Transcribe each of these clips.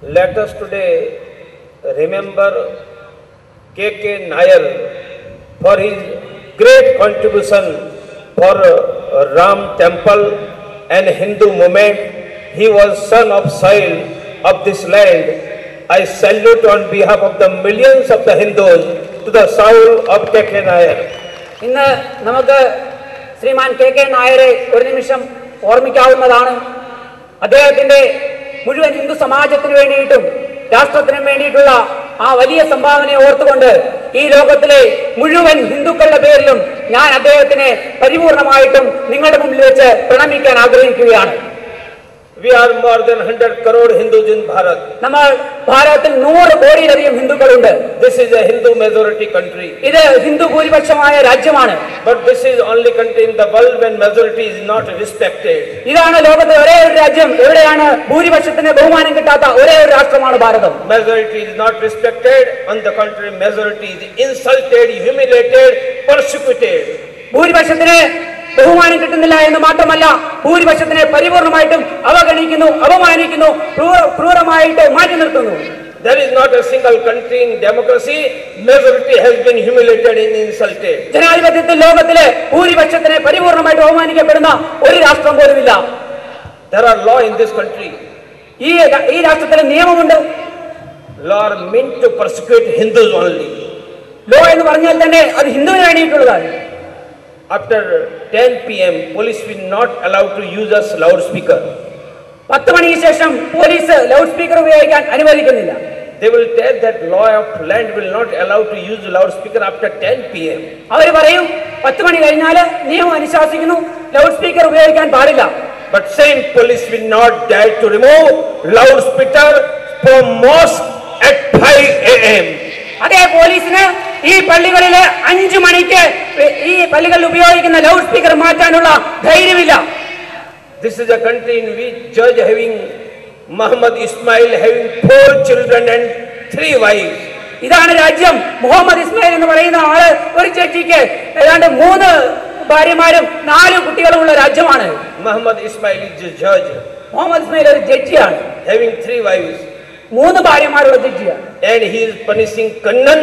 Let us today remember K.K. Nair for his great contribution for Ram temple and Hindu movement. He was son of soil of this land. I salute on behalf of the millions of the Hindus to the soul of K.K. Nair. ഇന്ന് നമുക്ക് ശ്രീമാൻ K.K. നായരെ ഒരു നിമിഷം ഓർമ്മിക്കാവുന്നതാണ്. അദ്ദേഹത്തിന്റെ മുഴുവൻ ഹിന്ദു സമാജത്തിന് വേണ്ടിയിട്ടും രാഷ്ട്രത്തിനും വേണ്ടിയിട്ടുള്ള ആ വലിയ സംഭാവനയെ ഓർത്തുകൊണ്ട് ഈ ലോകത്തിലെ മുഴുവൻ ഹിന്ദുക്കളുടെ പേരിലും ഞാൻ അദ്ദേഹത്തിനെ പരിപൂർണമായിട്ടും നിങ്ങളുടെ മുമ്പിൽ വെച്ച് പ്രണമിക്കാൻ ആഗ്രഹിക്കുകയാണ്. We are more than 100 crore Hindus in Bharat. നമ്മൾ ഭാരതത്തിൽ 100 കോടിയിലധികം ഹിന്ദുക്കളുണ്ട്. This is a Hindu majority country. ഇത് ഹിന്ദു ഭൂരിപക്ഷമായ രാജ്യമാണ്. But this is only country in the world when majority is not respected. ഇതാണ് ലോകത്തെ ഒരേ ഒരു രാജ്യം എവിടെയാണ് ഭൂരിപക്ഷത്തിന് ബഹുമാനം കിട്ടാത്ത ഒരേ ഒരു രാഷ്ട്രമാണ് ഭാരതം. Majority is not respected. On the contrary, majority is insulted, humiliated, persecuted. ഭൂരിപക്ഷത്തിന് ബഹുമാനം കിട്ടുന്നില്ല എന്ന് മാത്രമല്ല ഭൂരിപക്ഷത്തിനെ പരിപൂർണമായിട്ടും അവഗണിക്കുന്നു, അപമാനിക്കുന്നു, ക്രൂരമായിട്ട് മാറ്റി നിർത്തുന്നു. There is not a single country in democracy majority has been humiliated and insulted. ജനാധിപത്യത്തിൽ ലോകത്തിലെ ഭൂരിപക്ഷത്തിനെ പരിപൂർണമായിട്ട് അവമാനിക്കപ്പെടുന്ന ഒരു രാഷ്ട്രം പോലുമില്ല. There are law in this country. ഈ രാഷ്ട്രത്തിലെ നിയമമുണ്ട്. Law are meant to persecute Hindus only. Law എന്ന് പറഞ്ഞാൽ തന്നെ അത് ഹിന്ദുവിന് വേണ്ടിയിട്ടുള്ളതാണ്. After 10 p.m. police will not allow to use us loudspeaker. 10 മണിക്ക് ശേഷം പോലീസ് ലൗഡ് സ്പീക്കർ ഉപയോഗിക്കാൻ അനുവദിക്കുന്നില്ല. They will tell that law of land will not allow to use loudspeaker after 10 p.m. അവർ പറയും 10 മണി കഴിഞ്ഞാൽ നിയമം അനുശാസിക്കുന്നു ലൗഡ് സ്പീക്കർ ഉപയോഗിക്കാൻ പാടില്ല. But same police will not dare to remove loudspeaker from mosque at 5 a.m. അതേ പോലീസിന് ഈ പള്ളികളിലെ 5 മണിക്ക് ഈ പള്ളികളിൽ ഉപയോഗിക്കുന്ന ലൗഡ് സ്പീക്കർ മാറ്റാനുള്ള ധൈര്യമില്ല. This is a country in which judge having Muhammad Ismail having 4 children and 3 wives. ഇതാണ് രാജ്യം. മുഹമ്മദ് ഇസ്മായിൽ എന്ന് പറയുന്ന ആള് ഒരു ജഡ്ജിക്ക് ഏതാണ്ട് 3 ഭാര്യമാരും 4 കുട്ടികളുമുള്ള രാജ്യമാണ്. Muhammad Ismail is a judge. Muhammad Ismail ഒരു ജഡ്ജിയാണ്. Having 3 wives. 3 ഭാര്യമാരുള്ള ജഡ്ജിയാണ്. And he is punishing Kannan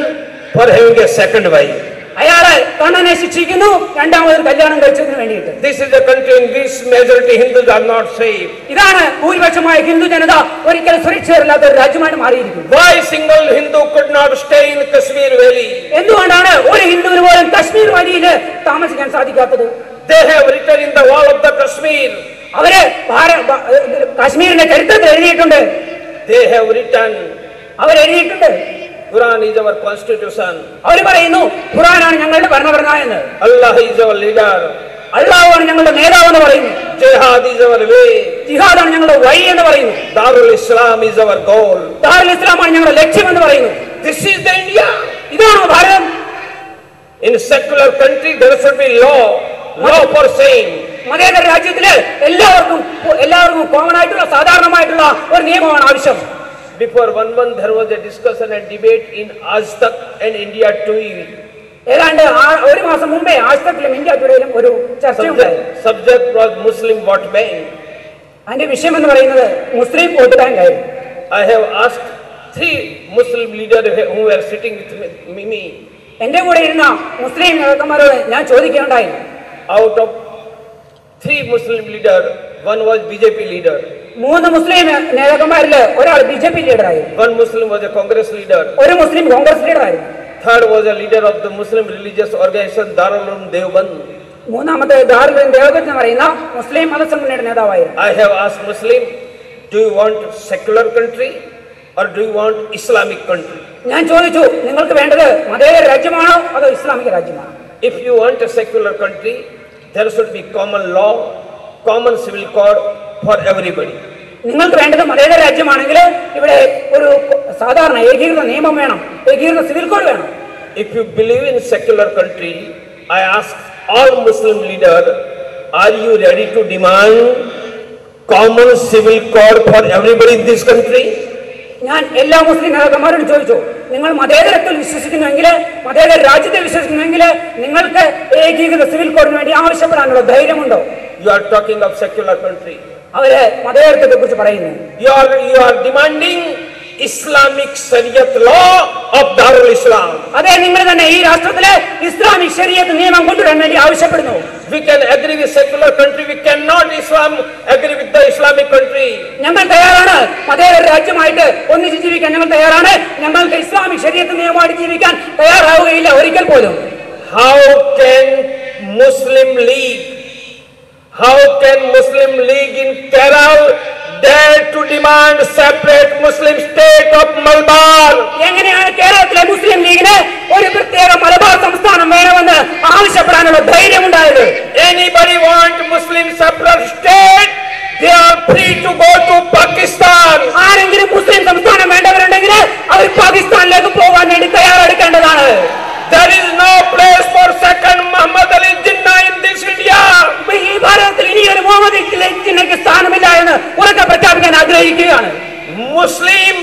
for having a second wife. അയാളെ കണ്ണനെ ശിക്ഷിക്കുന്നു രണ്ടാമതൊരു കല്യാണം കഴിച്ചതിന് വേണ്ടിയിട്ട്. This is a country in which majority Hindus are not safe. ഇതാണ് ഭൂരിപക്ഷമായ ഹിന്ദു ജനത ഒരിക്കലും സുരക്ഷിതരല്ലാത്ത ഒരു രാജ്യമായിട്ട് മാറിയിരിക്കുന്നത്. Why single Hindu could not stay in Kashmir Valley? എന്തുകൊണ്ടാണ് ഒരു ഹിന്ദുവിന് പോലും കശ്മീർ വാലിയിൽ താമസിക്കാൻ സാധിക്കാത്തത്? They have written in the wall of the Kashmir. അവര് കാശ്മീരിന്റെ ചരിത്രത്തിൽ എഴുതിയിട്ടുണ്ട്. They have written. അവരെഴുതിയിട്ടുണ്ട്. Quran is our constitution. അവർ പറയുന്നു ഖുർആനാണ് ഞങ്ങളുടെ ഭരണഘടന എന്ന്. Allah is our leader. അല്ലാഹുവാണ് ഞങ്ങളുടെ നേതാവ് എന്ന് പറയുന്നു. Jihad is our way. ജിഹാദാണ് ഞങ്ങളുടെ വഴി എന്ന് പറയുന്നു. Darul Islam is our goal. ദാറുൽ ഇസ്ലാമാണ് ഞങ്ങളുടെ ലക്ഷ്യം എന്ന് പറയുന്നു. This is the India. ഇതാണോ ഭാരതം? In secular country there should be law for same. മതേതര രാജ്യത്തില് എല്ലാവർക്കും കോമൺ ആയിട്ടുള്ള സാധാരണമായിട്ടുള്ള ഒരു നിയമമാണ് ആവശ്യം. Before 1 month there was a discussion and debate in Aaj Tak and India Today. ഏതാണ്ട് ഒരു മാസം മുമ്പേ ആജ് തക്കിലും ഇന്ത്യ ടുഡേയിലും ഒരു ചർച്ചയുണ്ടായി. Subject was Muslim vote bank. അതിന്റെ വിഷയം എന്ന് പറയുന്നത് മുസ്ലിം വോട്ട് ബാങ്ക് ആയിരുന്നു. I have asked 3 Muslim leaders who were sitting with me. എന്റെ കൂടെ ഇരുന്ന മുസ്ലിം നേതാക്കന്മാരോട് ഞാൻ ചോദിക്കുകയുണ്ടായി. Out of 3 Muslim leaders, one was BJP leader. 3 മുസ്ലിം നേതാക്കന്മാരില് ഒരാൾ BJP ലീഡറായിരുന്നു. 1 Muslim was a Congress leader. ഒരു മുസ്ലിം Congress ലീഡറായിരുന്നു. 3rd was a leader of the Muslim religious organization Darul Uloom Deoband. മൂന്നാമത്തെ ദാറുൽ ഉലൂം ദേവബന്ദ് എന്ന് പറയുന്ന മുസ്ലിം മതസംഘടനയുടെ നേതാവായിരുന്നു. I have asked Muslim, do you want secular country or do you want Islamic country? ഞാൻ ചോദിച്ചു നിങ്ങൾക്ക് വേണ്ടത് മതേതര രാജ്യമാണോ അതോ ഇസ്ലാമിക രാജ്യമാണോ? If you want a secular country, there should be common law, common civil code for everybody. നിങ്ങൾക്ക് വേണ്ടത് മതേതര രാജ്യമാണെങ്കിൽ ഇവിടെ ഒരു സാധാരണ ഏകീകൃത നിയമം വേണം, ഏകീകൃത സിവിൽ കോഡ് വേണം. If you believe in secular country, I ask all Muslim leaders, are you ready to demand common civil code for everybody in this country? ഞാൻ എല്ലാ മുസ്ലിം നേതാക്കന്മാരോടും ചോദിച്ചു നിങ്ങൾ മതേതരത്തിൽ വിശ്വസിക്കുന്നുവെങ്കിൽ മതേതര രാജ്യത്തിൽ വിശ്വസിക്കുന്നുവെങ്കിൽ നിങ്ങൾക്ക് ഏകീകൃത സിവിൽ കോഡിന് വേണ്ടി ആവശ്യപ്പെടാനുള്ള ധൈര്യമുണ്ടോ? You are talking of secular country. അവര് മതേതരത്തെ കുറിച്ച് പറയുന്നു. You are demanding Islamic Shariat law of Darul Islam. അതേ നിങ്ങൾ തന്നെ ഈ രാഷ്ട്രത്തിലെ ഇസ്ലാമിക് ശരീഅത്ത് നിയമം കൊണ്ടുവരാൻ വേണ്ടി ആവശ്യപ്പെടുന്നു. We can agree with secular country, we cannot agree with the Islamic country. ഞങ്ങൾ തയ്യാറാണ് മതേതര രാജ്യമായിട്ട് ഒന്നിച്ച് ജീവിക്കാൻ ഞങ്ങൾ തയ്യാറാണ്. ഞങ്ങൾക്ക് ഇസ്ലാമിക് ശരീഅത്ത് നിയമമായിട്ട് ജീവിക്കാൻ തയ്യാറാവുകയില്ല ഒരിക്കൽ പോലും. How can Muslim League in Kerala dare to demand separate Muslim state of Malabar? എങ്ങനെയാണ് കേരളത്തിലെ മുസ്ലിം ലീഗിന് ഒരു പ്രത്യേക മലബാർ സംസ്ഥാനം വേണമെന്ന് ആവശ്യപ്പെടാനുള്ള ധൈര്യമുണ്ടായത്? Anybody want Muslim separate state? They are free to go to Pakistan. ആരെങ്കിലും മുസ്ലിം സംസ്ഥാനം വേണ്ടവരുണ്ടെങ്കിൽ അവർ പാകിസ്ഥാനിലേക്ക് പോകാൻ വേണ്ടി തയ്യാറെടുക്കേണ്ടതാണ്. There is no place for second Muhammad Ali Jinnah in this India. ഈ ഭാരതത്തിൽ ഇനി ഒരു മുഹമ്മദ് അലി ജിന്നയ്ക്ക് സ്ഥാനമില്ല എന്ന് ഉറക്കെ പ്രഖ്യാപിക്കാൻ ആഗ്രഹിക്കുകയാണ്. Muslim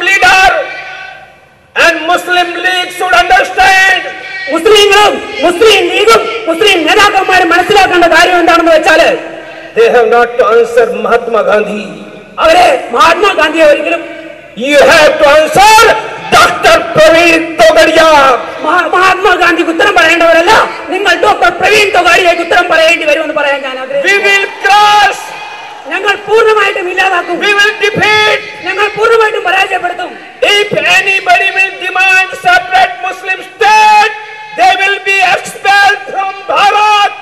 leader and Muslim League should understand. മുസ്ലിങ്ങളും മുസ്ലിം ലീഗും മുസ്ലിം നേതാക്കന്മാരും മനസ്സിലാക്കേണ്ട കാര്യം എന്താണെന്ന് വെച്ചാല് they have not to answer Mahatma Gandhi. അവരെ മഹാത്മാഗാന്ധിയെ ഒരിക്കലും you have to answer Dr. Praveen Togadia. മഹാത്മാഗാന്ധിക്ക് ഉത്തരം പറയേണ്ടവരല്ല, നിങ്ങൾ ഡോക്ടർ പ്രവീൺ തൊഗാഡിയയ്ക്ക് ഉത്തരം പറയേണ്ടി വരുമെന്ന് പറയാൻ ഞാൻ ആഗ്രഹിക്കുന്നു. We will crush. ഞങ്ങൾ പൂർണ്ണമായിട്ടും ഇല്ലാതാക്കും. We will defeat. ഞങ്ങൾ പൂർണ്ണമായിട്ടും പരാജയപ്പെടുത്തും. If anybody will demand separate Muslim state, they will be expelled from Bharat.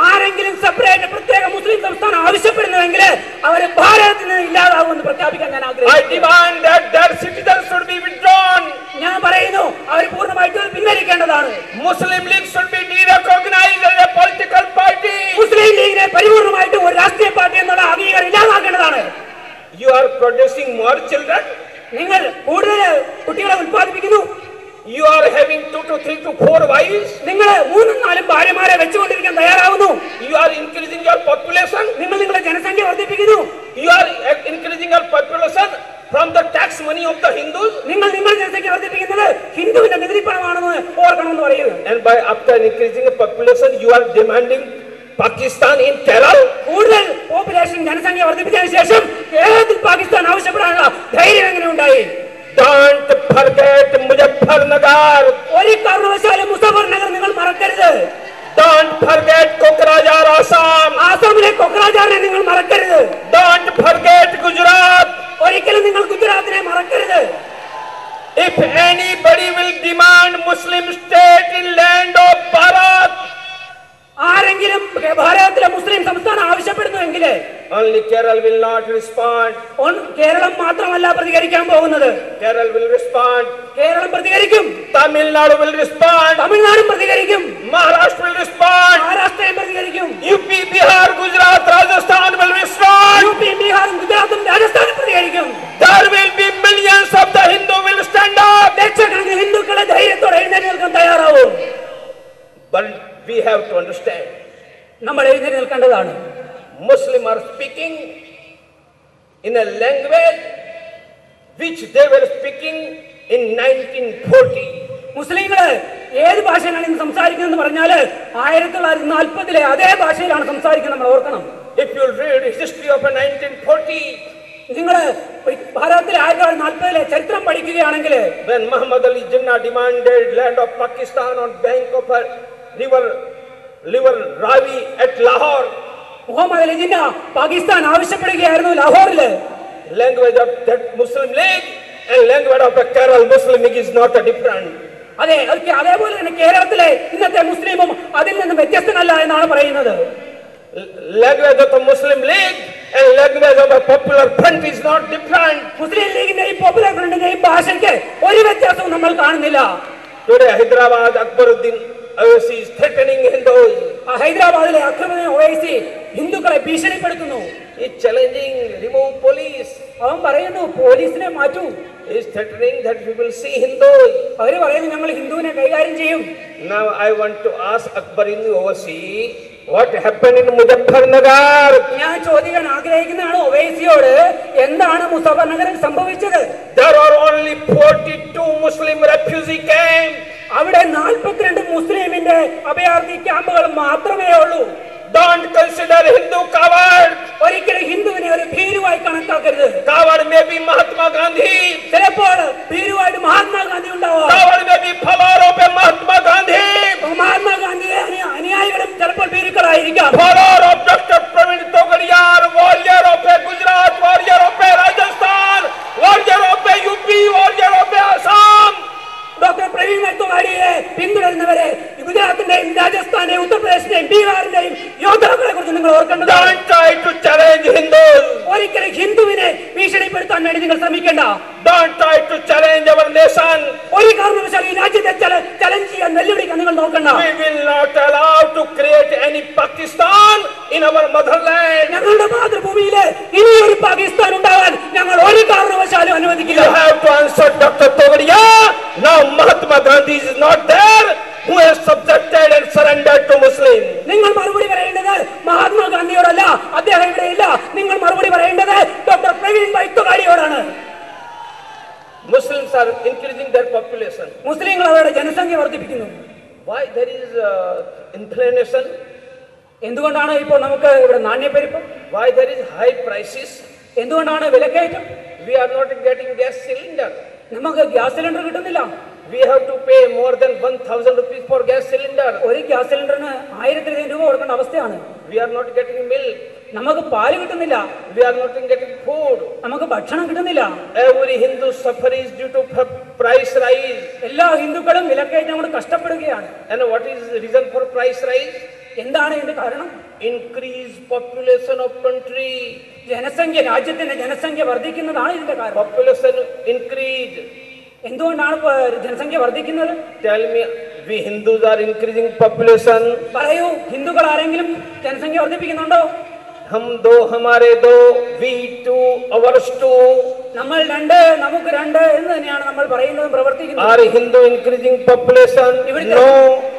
ആരെങ്കിലും സെപ്പറേറ്റ് പ്രത്യേക മുസ്ലിം സംസ്ഥാനം ആവശ്യപ്പെടുന്നുവെങ്കിൽ അവർ ഭാരതത്തിൽ നിന്ന് ഇല്ലാതാവുമെന്ന് പ്രഖ്യാപിക്കാൻ ഞാൻ ആഗ്രഹിക്കുന്നു. I demand that their citizens should be withdrawn. ഞാൻ പറയുന്നു അവർ പൂർണ്ണമായിട്ടും പിൻവലിക്കേണ്ടതാണ്. Muslim League should be derecognized as a political party. മുസ്ലിം ലീഗിനെ പരിപൂർണമായിട്ടും ഒരു രാഷ്ട്രീയ പാർട്ടി എന്നുള്ള അംഗീകാരം ഇല്ലാതാക്കേണ്ടതാണ്. You are producing more children. നിങ്ങൾ കൂടുതൽ കുട്ടികളെ ഉത്പാദിപ്പിക്കുന്നു. You are having 2 to 3 to 4 wives. നിങ്ങൾ 3-4 ഭാര്യമാരെ വെച്ചുകൊണ്ടിരിക്കാൻ തയ്യാറാവുന്നു. You are increasing your population. നിങ്ങൾ നിങ്ങളുടെ ജനസംഖ്യ വർദ്ധിപ്പിക്കുന്നു. You are increasing your population from the tax money of the Hindus. നിങ്ങൾ നിങ്ങളുടെ ജനസംഖ്യ വർദ്ധിപ്പിക്കുന്നത് ഹിന്ദുവിന്റെ നികുതി പണമാണെന്ന് ഓർക്കണമെന്ന് പറയുന്നു. And by after increasing the population, you are demanding Pakistan in Kerala. കൂടുതൽ പോപ്പുലേഷൻ ജനസംഖ്യ വർദ്ധിപ്പിച്ചതിന് ശേഷം കേരളത്തിൽ പാകിസ്ഥാൻ ആവശ്യപ്പെടാനുള്ള ധൈര്യം എങ്ങനെ ഉണ്ടായി? Don't forget Muzaffarnagar. ഒരു കാരണവശാലും മുസഫർനഗർ നിങ്ങൾ മറക്കരുത്. Don't forget Kokrajhar, Assam. ആസാമിലെ കൊക്രാജാറിനെ നിങ്ങൾ മറക്കരുത്. Don't forget Gujarat. ഒരിക്കലും നിങ്ങൾ ഗുജറാത്തിനെ മറക്കരുത്. If anybody will demand Muslim state in land of Bharat, ആരെങ്കിലും ഭാരതത്തിലെ മുസ്ലിം സംസ്ഥാനം ആവശ്യപ്പെടുന്നുവെങ്കിൽ only Kerala will not respond. Keralam മാത്രമല്ല പ്രതികരിക്കാൻ പോകുന്നത്. Kerala will respond. കേരളം പ്രതികരിക്കും. Tamil Nadu will respond. തമിഴ്നാടും പ്രതികരിക്കും. Maharashtra will respond. മഹാരാഷ്ട്രയും പ്രതികരിക്കും. UP, Bihar, Gujarat, Rajasthan will respond. UP, ബീഹാറും ഗുജറാത്തും രാജസ്ഥാനും പ്രതികരിക്കും. There will be millions of the Hindu will stand up. ലക്ഷക്കണക്കിന് ഹിന്ദുക്കളെ ധൈര്യത്തോടെ എഴുന്നേറ്റ് നിൽക്കാൻ തയ്യാറാവും. But we have to understand. നമ്മൾ എഴുന്നേറ്റ് നിൽക്കേണ്ടതാണ്. Muslims are speaking in a language which they were speaking in 1940. മുസ്ലിങ്ങള് ഏത് ഭാഷയിലാണ് ഇന്ന് സംസാരിക്കുന്നത് പറഞ്ഞാൽ 1940 അതേ ഭാഷയിലാണ് സംസാരിക്കുന്നത്. നമ്മൾ ഓർക്കണം. If you read history of 1940, നിങ്ങൾ ഭാരതത്തിലെ 1940 ചരിത്രം പഠിക്കുകയാണെങ്കിൽ when Muhammad Ali Jinnah demanded land of Pakistan on bank of a river Ravi at Lahore, Muhammad Ali Jinnah Pakistan ആവശ്യപ്പെടുകയായിരുന്നു ലാഹോറില്. language of that Muslim League and language of the Kerala Muslim League is not a different. അതെ, അതേപോലെ തന്നെ കേരളത്തിലെ ഇന്നത്തെ മുസ്ലിമും അതിൽ നിന്നും വ്യത്യസ്തനല്ല എന്നാണ് പറയുന്നത്. Language of the Muslim League and language of the Popular Front is not different. Muslim ലീഗിന്റെയും പോപ്പുലർ ഫ്രണ്ടിന്റെയും ഭാഷയ്ക്ക് ഒരു വ്യത്യാസവും നമ്മൾ കാണുന്നില്ല. Today Hyderabad Akbaruddin Owaisi is threatening Hindus. ഹൈദരാബാദിലെ അക്രമി ഒവൈസി ഹിന്ദുക്കളെ ഭീഷണിപ്പെടുത്തുന്നു. He is challenging remove police. അവൻ പറയുന്നു പോലീസിനെ മാറ്റൂ. He is threatening that we will see Hindus. അവര് പറയുന്നു ഞങ്ങൾ ഹിന്ദുവിനെ കൈകാര്യം ചെയ്യും. Now I want to ask Akbaruddin Owaisi, what happened in Muzaffarnagar? ഞാൻ ചോദിക്കാൻ ആഗ്രഹിക്കുന്നതാണ് ഒവൈസിയോട്, എന്താണ് മുസഫർനഗറിൽ സംഭവിച്ചത്? There are only 42 Muslim refugee camps. അവിടെ 42 മുസ്ലിമിന്റെ അഭയാർത്ഥി ക്യാമ്പുകൾ മാത്രമേ ഉള്ളൂ. Don't consider Hindu coward. ഒരിക്കലും ഹിന്ദുവിനെ ഒരു ഭീരുവായി കണക്കാക്കരുത്. കണക്കാക്കരുത്. Coward may be Mahatma Gandhi. ചിലപ്പോൾ ഭീരുവായിട്ട് മഹാത്മാഗാന്ധി ഉണ്ടാവാം. Coward may be follower of Mahatma Gandhi. മഹാത്മാഗാന്ധിയെ അനുയായികളും ചിലപ്പോൾ ഭീരുക്കളായിരിക്കാം. Follower of Dr. Pravin Togadia, warrior of Gujarat, warrior of Rajasthan, warrior of UP, warrior of Assam. Doctor Praveen തോഗാഡിയെ പിന്തുടരുന്നവരെ ഗുജറാത്തിന്റെയും രാജസ്ഥാന്റെയും ഉത്തർപ്രദേശിന്റെയും ബീഹാറിന്റെയും യോദ്ധാക്കളെ കുറിച്ച് നിങ്ങൾ ഓർക്കേണ്ടത്. Don't try to challenge Hindus. ഒരിക്കലും ഹിന്ദുവിനെ ഭീഷണിപ്പെടുത്താൻ വേണ്ടി നിങ്ങൾ ശ്രമിക്കേണ്ട. Don't try to challenge our nation. ഒരു കാരണവശാലും ഈ രാജ്യത്തെ ചലഞ്ച് ചെയ്യാൻ വെല്ലുവിളിക്കാൻ നിങ്ങൾ നോക്കണ്ട. We will not allow to create any Pakistan in our motherland. ഞങ്ങളുടെ മാതൃഭൂമിയിലെ ഇനിയൊരു പാകിസ്ഥാൻ ഉണ്ടാവാൻ ഞങ്ങൾ ഒരു കാരണവശാലും അനുവദിക്കില്ല. You have to answer Dr. Togadia. Now Mahatma Gandhi is not there, who has subjected and surrendered to Muslims. നിങ്ങൾ മറുപടി പറയേണ്ടത് മഹാത്മാഗാന്ധിയോടല്ല, അദ്ദേഹം ഇവിടെ ഇല്ല. നിങ്ങൾ മറുപടി പറയേണ്ടത് ഡോക്ടർ പ്രവീൺ തോഗാഡിയോടാണ്. Muslims are increasing their population. മുസ്ലിങ്ങൾ അവരുടെ ജനസംഖ്യ വർദ്ധിപ്പിക്കുന്നു. Why there is inflation? എന്തുകൊണ്ടാണ് ഇപ്പോൾ നമുക്ക് ഇവിടെ നാണ്യപ്പെരുപ്പം? Why there is high prices? എന്തുകൊണ്ടാണ് വിലക്കയറ്റം? We are not getting gas cylinder. നമുക്ക് ഗ്യാസ് സിലിണ്ടർ കിട്ടുന്നില്ല. We have to pay more than 1,000 rupees for gas cylinder. ഒരു ഗ്യാസ് സിലിണ്ടറിന് 1000 രൂപ കൊടുക്കേണ്ട അവസ്ഥയാണ്. We are not getting milk. നമുക്ക് പാല് കിട്ടുന്നില്ല. We are not getting food. നമുക്ക് ഭക്ഷണം കിട്ടുന്നില്ല. Every Hindu suffers due to price rise. എല്ലാ ഹിന്ദുക്കളും വിലക്കയറ്റം കൊണ്ട് കഷ്ടപ്പെടുകയാണ്. And what is the reason for price rise? എന്താണ് ഇതിന്റെ കാരണം? Increase population of country. ജനസംഖ്യ, രാജ്യത്തിന്റെ ജനസംഖ്യ വർദ്ധിക്കുന്നതാണ് ഇതിന്റെ കാരണം. Population increase. എന്തുകൊണ്ടാണ് ജനസംഖ്യ വർദ്ധിക്കുന്നത്? Tell me, we Hindus are increasing population. പറയൂ, ഹിന്ദുക്കൾ ആരെങ്കിലും ജനസംഖ്യ വർദ്ധിപ്പിക്കുന്നുണ്ടോ? हम दो हमारे दो, we two, ours two. നമ്മൾ രണ്ട്, നമുക്ക് രണ്ട് എന്ന് തന്നെയാണ് നമ്മൾ പറയുന്നതും പ്രവർത്തിക്കുന്നതും. Are Hindu increasing population? No.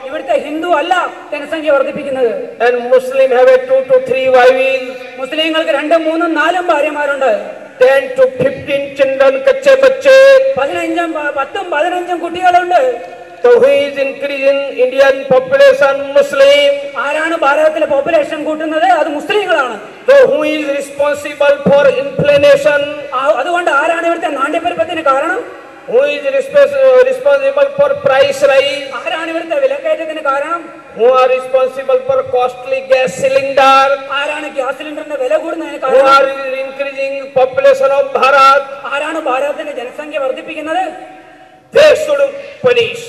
ഇവിടുത്തെ ഹിന്ദു അല്ല ജനസംഖ്യ വർദ്ധിപ്പിക്കുന്നത്. And Muslim have a 2 to 3 wives. മുസ്ലിങ്ങൾക്ക് 2, 3, 4 ഭാര്യമാരുണ്ട്. 10 to 15 children, कच्चे बच्चे. 10, 15 കുട്ടികളുണ്ട്. So who is increasing Indian population? Muslim. ആരാണ് ഭാരതത്തിലെ പോപ്പുലേഷൻ കൂട്ടുന്നത്? അത് മുസ്ലിങ്ങളാണ്. So who is responsible for inflation? അതുകൊണ്ട് ആരാണ് ഇവിടുത്തെ നാണ്യപ്പെരുപ്പത്തിന് കാരണം? Who is responsible for price rise? ആരാണ് ഇവിടുത്തെ വിലക്കയറ്റത്തിന് കാരണം? Who are responsible for costly gas cylinder? ആരാണ് ഗ്യാസ് സിലിണ്ടറിന്റെ വില കൂടുന്നതിന് Who കാരണം? are increasing population of Bharat? ആരാണ് ഭാരതത്തിന്റെ ജനസംഖ്യ വർദ്ധിപ്പിക്കുന്നത്? They should punish.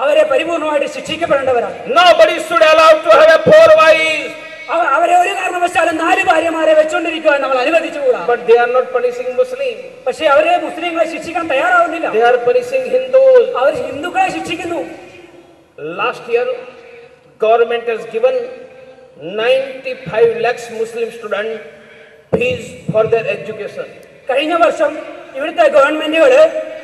അവരെ പരിപൂർണമായിട്ട് ശിക്ഷിക്കപ്പെടേണ്ടവരാണ്. Nobody should allow to have a 4 wives. അവരെ ഒരു കാരണവശാലും 4 ഭാര്യമാരെ വെച്ചുകൊണ്ടിരിക്കുവാൻ നമ്മൾ അനുവദിച്ചുകൂടാ. But they are not punishing Muslims. പക്ഷേ അവരെ മുസ്ലിങ്ങളെ ശിക്ഷിക്കാൻ തയ്യാറാവുന്നില്ല. They are punishing Hindus. അവർ ഹിന്ദുക്കളെ ശിക്ഷിക്കുന്നു. Last year, government has given 95 lakhs Muslim students fees for their education. കഴിഞ്ഞ വർഷം ഇവിടുത്തെ ഗവൺമെന്റുകൾ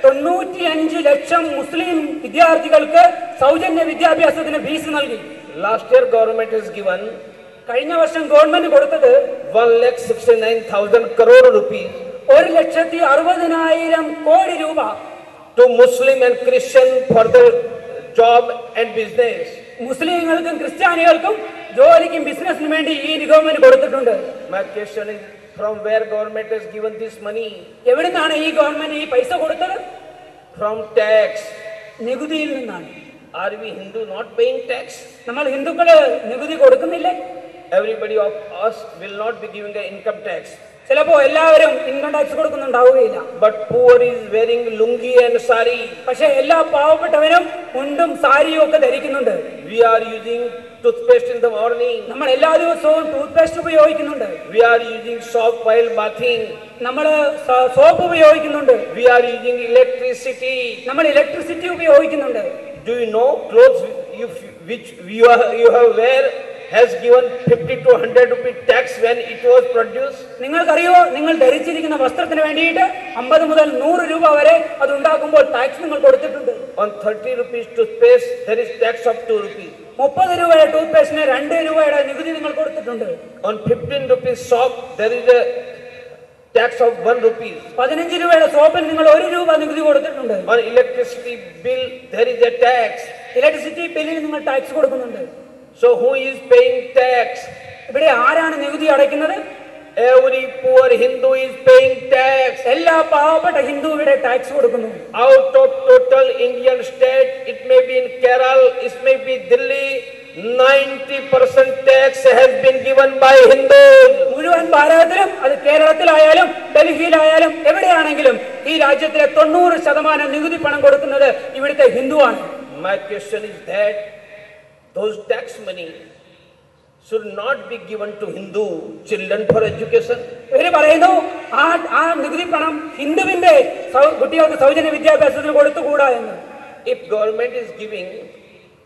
95 ലക്ഷം മുസ്ലിം വിദ്യാർത്ഥികൾക്ക് സൗജന്യ വിദ്യാഭ്യാസത്തിന് ഫീസ് നൽകി. Last year, government has given കഴിഞ്ഞ വർഷം ഗവൺമെന്റ് കൊടുത്തത് 1,69,000 crore rupees 1,60,000 കോടി രൂപ to Muslim and Christian for their job and business. മുസ്ലിങ്ങൾക്കും ക്രിസ്ത്യാനികൾക്കും ജോലിക്കും ബിസിനസിനും വേണ്ടി ഈ ഗവൺമെന്റ് കൊടുത്തിട്ടുണ്ട്. My question is, from where government has given this money? എവിടുന്നാണ് ഈ ഗവൺമെന്റ് ഈ പൈസ കൊടുത്തത്? From tax. നികുതിയിൽ നിന്നാണ്. Are we Hindu not paying tax? നമ്മൾ ഹിന്ദുക്കള് നികുതി കൊടുക്കുന്നില്ലേ? Everybody of us will not be giving the income tax. ചിലപ്പോ എല്ലാവരും ഇൻകം ടാക്സ് കൊടുക്കുന്നുണ്ടാവുകയില്ല. But poor is wearing lungi and sari. പക്ഷെ എല്ലാ പാവപ്പെട്ടവരും മുണ്ടും സാരിയും ഒക്കെ ധരിക്കുന്നുണ്ട്. We are using toothpaste in the morning. നമ്മൾ എല്ലാ ദിവസവും ടൂത്ത് പേസ്റ്റ് ഉപയോഗിക്കുന്നുണ്ട്. We are using soap while bathing. നമ്മൾ സോപ്പ് ഉപയോഗിക്കുന്നുണ്ട്. We are using electricity. നമ്മൾ ഇലക്ട്രിസിറ്റി ഉപയോഗിക്കുന്നുണ്ട്. Do you know clothes which you have wear has given 50 to 100 rupee tax when it was produced? നിങ്ങൾക്കറിയോ, നിങ്ങൾ ധരിച്ചിരിക്കുന്ന വസ്ത്രത്തിന് വേണ്ടിയിട്ട് 50 മുതൽ 100 രൂപ വരെ അത് ഉണ്ടാക്കുമ്പോൾ ടാക്സ് നിങ്ങൾ കൊടുത്തിട്ടുണ്ട്. On 30 rupees toothpaste there is tax of 2 rupees. 30 രൂപയുടെ ടൂത്ത് പേസ്റ്റിന് 2 രൂപയുടെ നികുതി നിങ്ങൾ കൊടുത്തിട്ടുണ്ട്. On 15 rupees soap there is a tax of 1 rupee. 15 രൂപയുടെ സോപ്പിന് നിങ്ങൾ 1 രൂപ നികുതി കൊടുത്തിട്ടുണ്ട്. On electricity bill there is a tax. Electricity ബില്ലിന് നിങ്ങൾ ടാക്സ് കൊടുക്കുന്നുണ്ട്. So who is paying tax? ഇവിടെ ആരാണ് നികുതി അടയ്ക്കുന്നത്? Every poor Hindu is paying tax. എല്ലാ പാവപ്പെട്ട ഹിന്ദു ഇവിടെ ടാക്സ് കൊടുക്കുന്നു. Out of total Indian state, it may be in Kerala, it may be Delhi, 90% tax has been given by Hindus. മുഴുവൻ ഭാരതത്തിലും, അത് കേരളത്തിലായാലും ഡൽഹിയിലായാലും എവിടെയാണെങ്കിലും ഈ രാജ്യത്തിലെ 90% നികുതി പണം കൊടുക്കുന്നത് ഇവിടുത്തെ ഹിന്ദുവാണ്. My question is that those tax money should not be given to Hindu children for education. ഇവര് പറയുന്നു ആ നികുതി പണം ഹിന്ദുവിന്റെ കുട്ടികൾക്ക് സൗജന്യ വിദ്യാഭ്യാസത്തിന് കൊടുത്തുകൂടാ എന്ന്. If government is giving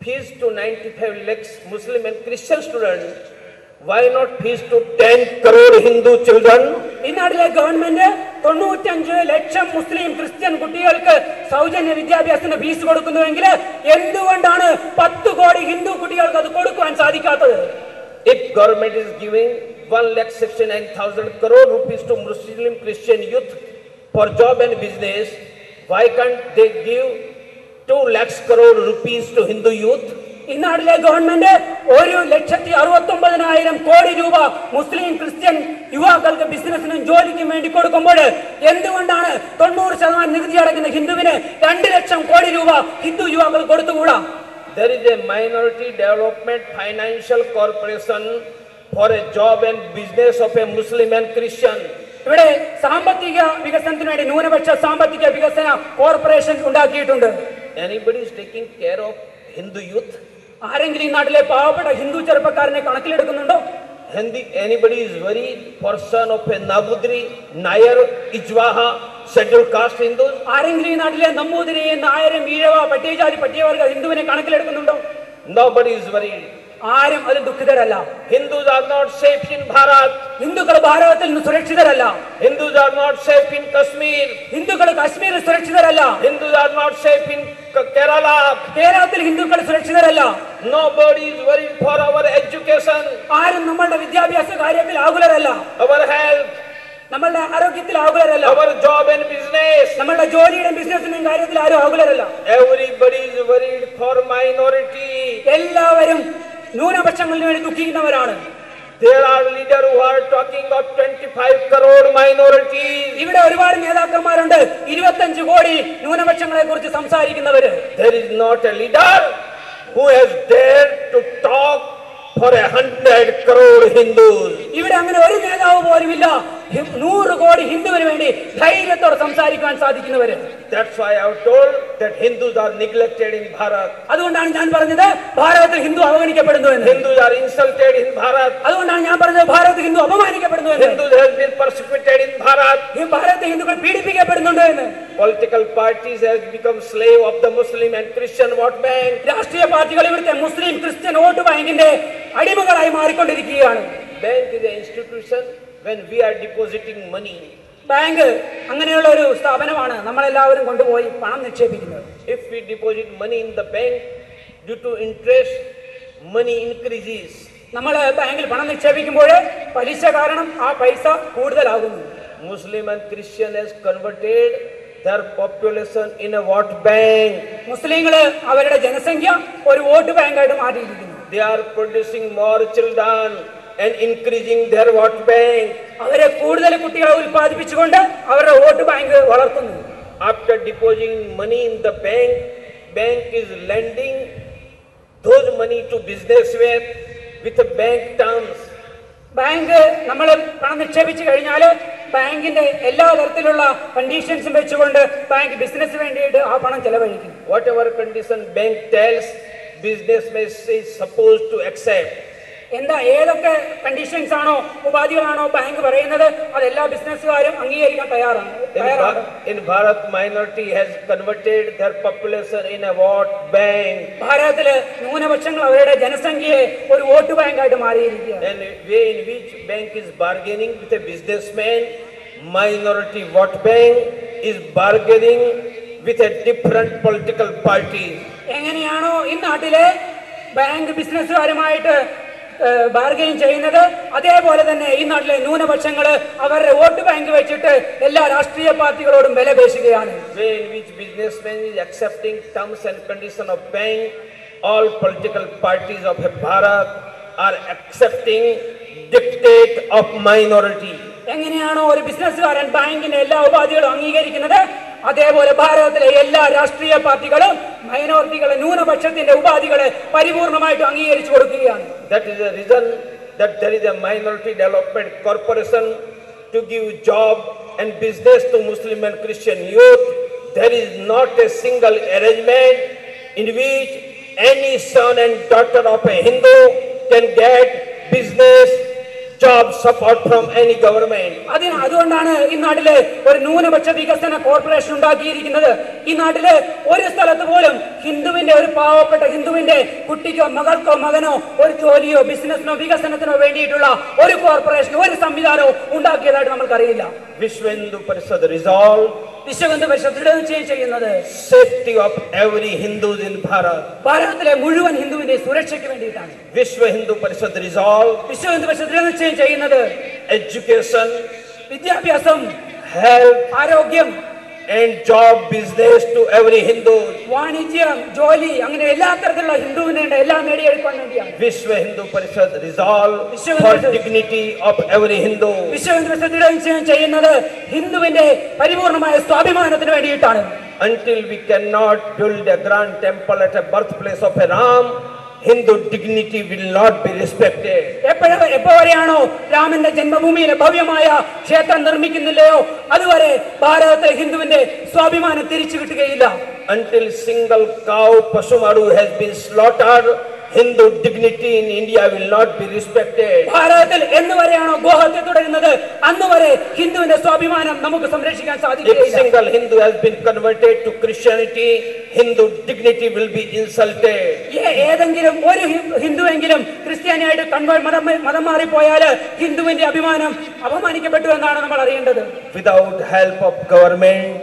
fees to 95 lakhs Muslim and Christian students, why not fees to 10 crore Hindu children? ഈ നാട്ടിലെ ഗവൺമെന്റ് 95 ലക്ഷം മുസ്ലിം ക്രിസ്ത്യൻ കുട്ടികൾക്ക് സൗജന്യ വിദ്യാഭ്യാസത്തിന് ഫീസ് കൊടുക്കുന്നുവെങ്കിൽ എന്തുകൊണ്ടാണ് 10 കോടി ഹിന്ദു കുട്ടികൾക്ക് അത് കൊടുക്കുവാൻ സാധിക്കാത്തത്? If government is giving 1,69,000 crore rupees to Muslim Christian youth for job and business, why can't they give 2 lakhs crore rupees to Hindu youth? ഈ നാട്ടിലെ ഗവൺമെന്റ് 1,69,000 കോടി രൂപ മുസ്ലിം ക്രിസ്ത്യൻ യുവാക്കൾക്ക് ബിസിനസിനും ജോലിക്കും വേണ്ടി കൊടുക്കുമ്പോൾ എന്തുകൊണ്ടാണ് 90% നികുതി അടയ്ക്കുന്ന ഹിന്ദുവിന് 2 ലക്ഷം കോടി രൂപ ഹിന്ദു യുവാക്കൾ കൊടുത്തുകൂടാ? There is a minority development financial corporation for a job and business of a Muslim and Christian. ഇവിടെ സാമ്പത്തിക വികസനത്തിന് വേണ്ടി ന്യൂനപക്ഷ സാമ്പത്തിക വികസന കോർപ്പറേഷൻ ഉണ്ടാക്കിയിട്ടുണ്ട്. Anybody is taking care of Hindu youth? ആരെങ്കിലും ഈ നാട്ടിലെ പാവപ്പെട്ട ഹിന്ദു ചെറുപ്പക്കാരനെ കണക്കിലെടുക്കുന്നുണ്ടോ? Anybody is worried for son of a Nabudri, Nayar, Ijwaha, scheduled caste Hindus? ആരെങ്കിലും ഈ നാട്ടിലെ നമ്പൂതിരിയും നായരും ഈഴവ പട്ടികജാതി പട്ടികവർഗ ഹിന്ദുവിനെ കണക്കിലെടുക്കുന്നുണ്ടോ? Nobody is worried. ആരും അതിൽ ദുഃഖിതരല്ല. Hindus are not safe in Bharat. ഹിന്ദുക്കൾ ഭാരതത്തിൽ നിന്ന് സുരക്ഷിതരല്ല. Hindus are not safe in Kashmir. ഹിന്ദുക്കൾ കശ്മീരിൽ സുരക്ഷിതരല്ല. Hindus are not safe in Kerala. കേരളത്തിൽ ഹിന്ദുക്കൾ സുരക്ഷിതരല്ല. Nobody is worried for our education. ആരും നമ്മളുടെ വിദ്യാഭ്യാസ കാര്യത്തിൽ ആകുലരല്ല. Our health. നമ്മളുടെ ആരോഗ്യത്തിൽ ആകുലരല്ല. Our job and business. നമ്മളുടെ ജോലിയുടെ ബിസിനസിന്റെയും കാര്യത്തിൽ ആരും ആകുലരല്ല. Everybody is worried for minority. എല്ലാവരും ന്യൂനപക്ഷങ്ങൾക്ക് വേണ്ടി ദുഃഖിക്കുന്നവരാണ്. There are leaders who are talking of 25 crore minorities. ഇവിടെ ഒരുപാട് നേതാക്കന്മാരുണ്ട് 25 കോടി ന്യൂനപക്ഷങ്ങളെ കുറിച്ച് സംസാരിക്കുന്നവര്. There is not a leader who has dared to talk for 100 crore Hindus. ഇവിടെ അങ്ങനെ ഒരു നേതാവ് പോലുമില്ല 100 കോടി ഹിന്ദുവിന് വേണ്ടി ധൈര്യത്തോടെ സംസാരിക്കാൻ സാധിക്കുന്നവര്. That's why I have told that Hindus are neglected in Bharat. അതുകൊണ്ടാണ് ഞാൻ പറഞ്ഞത് ഭാരതത്തിൽ ഹിന്ദു അവഗണിക്കപ്പെടുന്നു എന്ന്. Hindus are insulted in Bharat. അതുകൊണ്ടാണ് ഞാൻ പറഞ്ഞത് ഭാരതത്തിൽ ഹിന്ദു അപമാനിക്കപ്പെടുന്നു എന്ന്. Hindus have been persecuted in Bharat. ഈ ഭാരതത്തിൽ ഹിന്ദുക്കൾ പീഡിപ്പിക്കപ്പെടുന്നുണ്ട് എന്ന്. Political parties have become slave of the Muslim and Christian vote bank. രാഷ്ട്രീയ പാർട്ടികൾ ഇവിടുത്തെ മുസ്ലിം ക്രിസ്ത്യൻ വോട്ട് ബാങ്കിന്റെ അടിമകളായി മാറിക്കൊണ്ടിരിക്കുകയാണ്. Bank is an institution when we are depositing money. Bank അങ്ങനെയുള്ള ഒരു സ്ഥാപനമാണ് നമ്മളെല്ലാവരും കൊണ്ടുപോയി പണം നിക്ഷേപിക്കുന്നത്. If we deposit money in the bank, due to interest, money increases. നമ്മൾ ബാങ്കിൽ പണം നിക്ഷേപിക്കുമ്പോൾ പലിശ കാരണം ആ പൈസ കൂടുതലാകുന്നു. Muslim and Christian has converted their population in a vote bank. മുസ്ലിങ്ങള് അവരുടെ ജനസംഖ്യ ഒരു വോട്ട് ബാങ്കായിട്ട് മാറ്റിയിരിക്കുന്നു. They are producing more children and increasing their vote bank. അവരെ കൂടുതൽ കുട്ടികളെ ഉൽപ്പാദിപ്പിച്ചുകൊണ്ട് അവരുടെ വോട്ട് ബാങ്ക് വളർത്തുന്നു. After depositing money in the bank, bank is lending those money to businessmen with the bank terms. Bank നമ്മൾ പണം നിക്ഷേപിച്ചു കഴിഞ്ഞാൽ ബാങ്കിന്റെ എല്ലാ തരത്തിലുള്ള കണ്ടീഷൻസും വെച്ചുകൊണ്ട് ബാങ്ക് ബിസിനസ് വേണ്ടിയിട്ട് ആ പണം ചെലവഴിക്കും. Whatever condition bank tells, businessman is supposed to accept. എന്താ ഏതൊക്കെ കണ്ടീഷൻസ് ആണോ ഉപാധികളാണോ ബാങ്ക് പറയുന്നത് അതെല്ലാ ബിസിനസ്സുകാരും അംഗീകരിക്കാൻ തയ്യാറാണ്. In Bharat, minority has converted their population in a vote bank. ഭാരതത്തില് ന്യൂനപക്ഷങ്ങൾ അവരുടെ ജനസംഖ്യയെ ഒരു വോട്ട് ബാങ്കായിട്ട് മാറിയിരിക്കുകയാണ്. And way in which bank is bargaining with a businessman, minority vote bank is bargaining with a different political party. എങ്ങനെയാണോ ഈ നാട്ടിലെ bank ബിസിനസ്സുകാരുമായിട്ട് bargain ചെയ്യുന്നത് അതേപോലെ തന്നെ ഈ നാട്ടിലെ ന്യൂനപക്ഷങ്ങൾ അവരുടെ വോട്ട് ബാങ്ക് വെച്ചിട്ട് എല്ലാ രാഷ്ട്രീയ പാർട്ടികളോടും വില പേശുകയാണ്. Way in which businessman is accepting terms and conditions of bank, all political parties of Bharat are accepting dictate of minority. എങ്ങനെയാണോ ഒരു ബിസിനസ്സുകാരൻ ബാങ്കിന്റെ എല്ലാ ഉപാധികളും അംഗീകരിക്കുന്നത്, അതേപോലെ ഭാരതത്തിലെ എല്ലാ രാഷ്ട്രീയ പാർട്ടികളും മൈനോറിറ്റികളെ, ന്യൂനപക്ഷത്തിന്റെ ഉപാധികളെ പരിപൂർണമായിട്ട് അംഗീകരിച്ചു കൊടുക്കുകയാണ്. That is the reason that there is a minority development corporation to give job and business to Muslim and Christian youth. There is not a single arrangement in which any son and daughter of a Hindu can get business job support from any government. അതുകൊണ്ടാണ് ഈ നാട്ടിലെ ഒരു ന്യൂനപക്ഷ വികസന corporation ഉണ്ടാക്കിയിരിക്കുന്നത്. ഈ നാട്ടിലെ ഒരു സ്ഥലത്ത് പോലും ഹിന്ദുവിന്റെ, ഒരു പാവപ്പെട്ട ഹിന്ദുവിന്റെ കുട്ടിക്കോ മകൾക്കോ മകനോ ഒരു ജോലിയോ ബിസിനസിനോ വികസനത്തിനോ വേണ്ടിയിട്ടുള്ള ഒരു കോർപ്പറേഷനോ ഒരു സംവിധാനവും ഉണ്ടാക്കിയതായിട്ട് നമ്മൾക്കറിയില്ല. Vishwa Hindu Parishad resolved Vishwa Hindu Parishad ദൃഢനിശ്ചയം ചെയ്യുന്നത് safety of every Hindus in Bharat. ഭാരതത്തിലെ മുഴുവൻ ഹിന്ദുവിന്റെ സുരക്ഷയ്ക്ക് വേണ്ടിയിട്ടാണ്. Vishwa Hindu Parishad resolved Vishwa Hindu Parishad ദൃഢനിശ്ചയം ചെയ്യുന്നത് education, വിദ്യാഭ്യാസം, health ആരോഗ്യം and job business to every Hindu. വാണിജ്യം, ജോലി, അങ്ങനെ എല്ലാ തരത്തിലുള്ള ഹിന്ദുവിനെ എല്ലാം നേടിയെടുക്കാൻ വേണ്ടിയാണ്. Vishwa Hindu Parishad resolved Vishwa for Hindu dignity of every Hindu. Vishwa Hindu Parishad ദൃഢനിശ്ചയം ചെയ്യുന്നത് ഹിന്ദുവിന്റെ പരിപൂർണമായ സ്വാഭിമാനത്തിന് വേണ്ടിയിട്ടാണ്. Until we cannot build a grand temple at a birthplace of a Ram, Hindu dignity will not be respected. എപ്പോഴാണോ രാമന്റെ ജന്മഭൂമിയിലെ ഭവ്യമായ ക്ഷേത്രം നിർമ്മിക്കുന്നില്ലയോ അതുവരെ ഭാരതത്തിലെ ഹിന്ദുവിന്റെ സ്വാഭിമാനം തിരിച്ചു കിട്ടുകയില്ല. Until single cow Pasumadu has been slaughtered, Hindu dignity in India will not be respected. ഭാരതത്തിൽ എന്നുവരെയാണോ ഗോഹത്യ തുടരുന്നത് അന്നുവരെ ഹിന്ദുവിന്റെ സ്വാഭിമാനം നമുക്ക് സംരക്ഷിക്കാൻ സാധിക്കില്ല. If single Hindu has been converted to Christianity, Hindu dignity will be insulted. ഏതെങ്കിലും ഒരു ഹിന്ദുവെങ്കിലും ക്രിസ്ത്യാനിയായിട്ട് മതം മാറിപ്പോയാൽ ഹിന്ദുവിന്റെ അഭിമാനം അപമാനിക്കപ്പെട്ടു എന്നാണ് നമ്മൾ അറിയേണ്ടത്. Without help of government,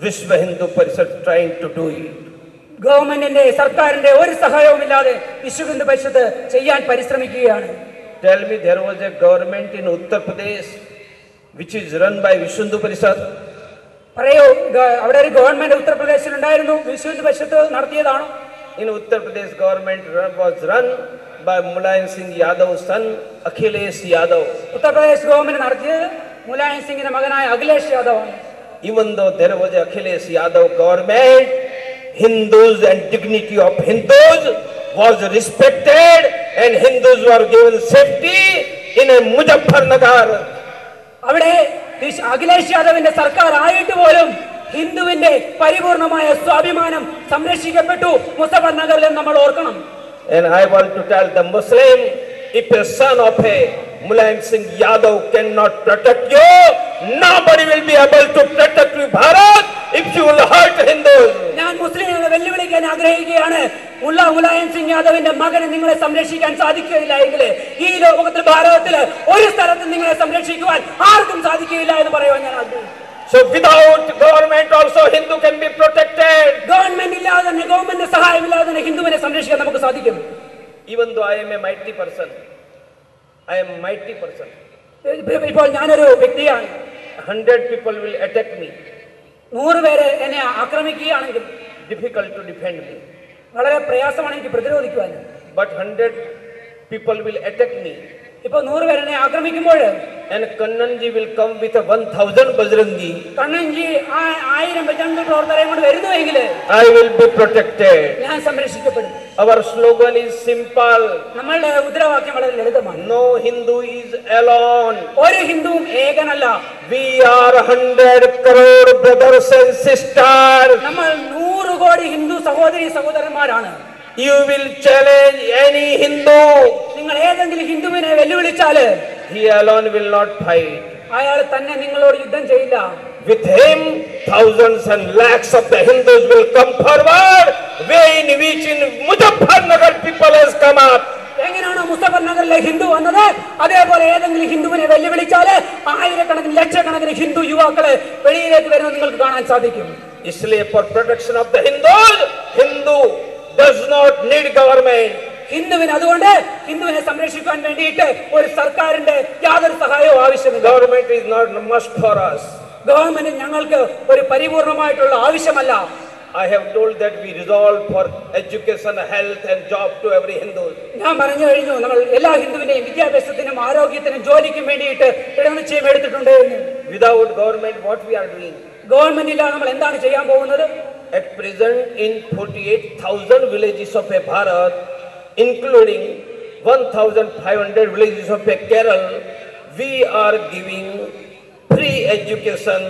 Vishwa Hindu Parishad trying to do it. ഗവൺമെന്റിന്റെ, സർക്കാരിന്റെ ഒരു സഹായവുമില്ലാതെ വിശ്വ ഹിന്ദു പരിഷത്ത് ചെയ്യാൻ പരിശ്രമിക്കുകയാണ്. Tell me, there was a government in Uttar Pradesh which is run by Vishwa Hindu Parishad. പറയൂ, അവിടെ ഒരു ഗവൺമെന്റ് ഉത്തർപ്രദേശിൽ ഉണ്ടായിരുന്നു, Vishwa Hindu Parishad നടത്തിയതാണോ? In Uttar Pradesh, government was run by Mulayam Singh Yadav's son Akhilesh Yadav. Uttar Pradesh government നടത്തിയത് മുലായം സിംഗിന്റെ മകനായ അഖിലേഷ് യാദവ് ആണ്. Even though there was a Akhilesh Yadav government, Hindus and dignity of Hindus was respected and Hindus were given safety in a Muzaffarnagar. അവിടെ അഖിലേഷ് യാദവിന്റെ സർക്കാർ ആയിട്ട് പോലും ഹിന്ദുവിന്റെ പരിപൂർണമായ സ്വാഭിമാനം സംരക്ഷിക്കപ്പെട്ടു മുസഫർ നഗറിൽ നമ്മൾ ഓർക്കണം. And I want to tell the Muslim, if a son of a Mulayam Singh Yadav cannot protect you, nobody will be able to protect you, Bharat, if you will hurt Hindus. ഞാൻ മുസ്ലിങ്ങളെ വെല്ലുവിളിക്കാൻ ആഗ്രഹിക്കുകയാണ്. മുലായം സിംഗ് യാദവിന്റെ മകനെ നിങ്ങളെ സംരക്ഷിക്കാൻ സാധിക്കുകയില്ല എങ്കിൽ ഈ ലോകത്തിൽ, ഭാരതത്തില് ഒരു സ്ഥലത്തും നിങ്ങളെ സംരക്ഷിക്കുവാൻ ആർക്കും സാധിക്കുകയില്ല എന്ന് പറയുവാൻ ഞാൻ ആഗ്രഹിക്കുന്നു. So without government also Hindu can be protected. Government ഇല്ലാതെ തന്നെ, ഗവൺമെന്റ് സഹായമില്ലാതെ തന്നെ ഹിന്ദുവിനെ സംരക്ഷിക്കാൻ നമുക്ക് സാധിക്കും. Even though I am a mighty person, ഇപ്പോൾ ഞാനൊരു വ്യക്തിയാണ്. 100 people will attack me. 100 പേര് എന്നെ ആക്രമിക്കുകയാണെങ്കിൽ Difficult to defend me. വളരെ പ്രയാസമാണ് എനിക്ക് പ്രതിരോധിക്കുവാൻ. But 100 people will attack me. ഇപ്പോൾ 100 പേര് എന്നെ ആക്രമിക്കുമ്പോൾ And Kannanji will come with a 1000 Bajrangi. കണ്ണൻജി 1000 ബജരംഗ പ്രവർത്തകരെ കൊണ്ട് വരുന്നുവെങ്കിൽ I will be protected. ഞാൻ സംരക്ഷിക്കപ്പെടും. Our slogan is simple. നമ്മളുടെ മുദ്രാവാക്യം വളരെ ലളിതമാണ്. No Hindu is alone. ഒരു ഹിന്ദുവും ഏകനല്ല. We are 100 crore brothers and sisters. നമ്മൾ 100 കോടി ഹിന്ദു സഹോദരി സഹോദരന്മാരാണ്. You will challenge any Hindu. നിങ്ങൾ ഏതെങ്കിലും ഹിന്ദുവിനെ വെല്ലുവിളിച്ചാൽ He alone will not fight. അയാൾ തന്നെ നിങ്ങളോട് യുദ്ധം ചെയ്യില്ല. With him, thousands and lakhs of the Hindus will come forward, way in which in Muzaffarnagar people has come up. എങ്ങനെയാണോ മുസഫർ നഗറിലെ ഹിന്ദു വന്നത്, അതേപോലെ ഏതെങ്കിലും ഹിന്ദുവിനെ വെല്ലുവിളിച്ചാൽ ആയിരക്കണക്കിന് ലക്ഷക്കണക്കിന് ഹിന്ദു യുവാക്കളെ വെളിയിലേക്ക് വരുന്നത് നിങ്ങൾക്ക് കാണാൻ സാധിക്കും. Isliye for protection of the Hindus, Hindu does not need government. ഹിന്ദുവിന് അതുകൊണ്ട് ഹിന്ദുവിനെ സംരക്ഷിക്കാൻ വേണ്ടിയിട്ട് ഒരു സർക്കാരിന്റെ യാതൊരു സഹായവും ആവശ്യമില്ല. Government is not must for us. Government ഞങ്ങൾക്ക് ഒരു പരിപൂർണമായിട്ടുള്ള ആവശ്യമല്ല. I have told that we resolve for education, health and job to every Hindu. ഞാൻ പറഞ്ഞു കഴിഞ്ഞു നമ്മൾ എല്ലാ ഹിന്ദുവിന്റെയും വിദ്യാഭ്യാസത്തിനും ആരോഗ്യത്തിനും ജോലിക്കും വേണ്ടിയിട്ട് ദൃഢനിശ്ചയം എടുത്തിട്ടുണ്ട് എന്ന്. Without government, what we are doing? Government ഇല്ലാതെ നമ്മൾ എന്താണ് ചെയ്യാൻ പോകുന്നത്? At present, in 48,000 villages of a Bharat, including 1,500 villages of a Kerala, we are giving free education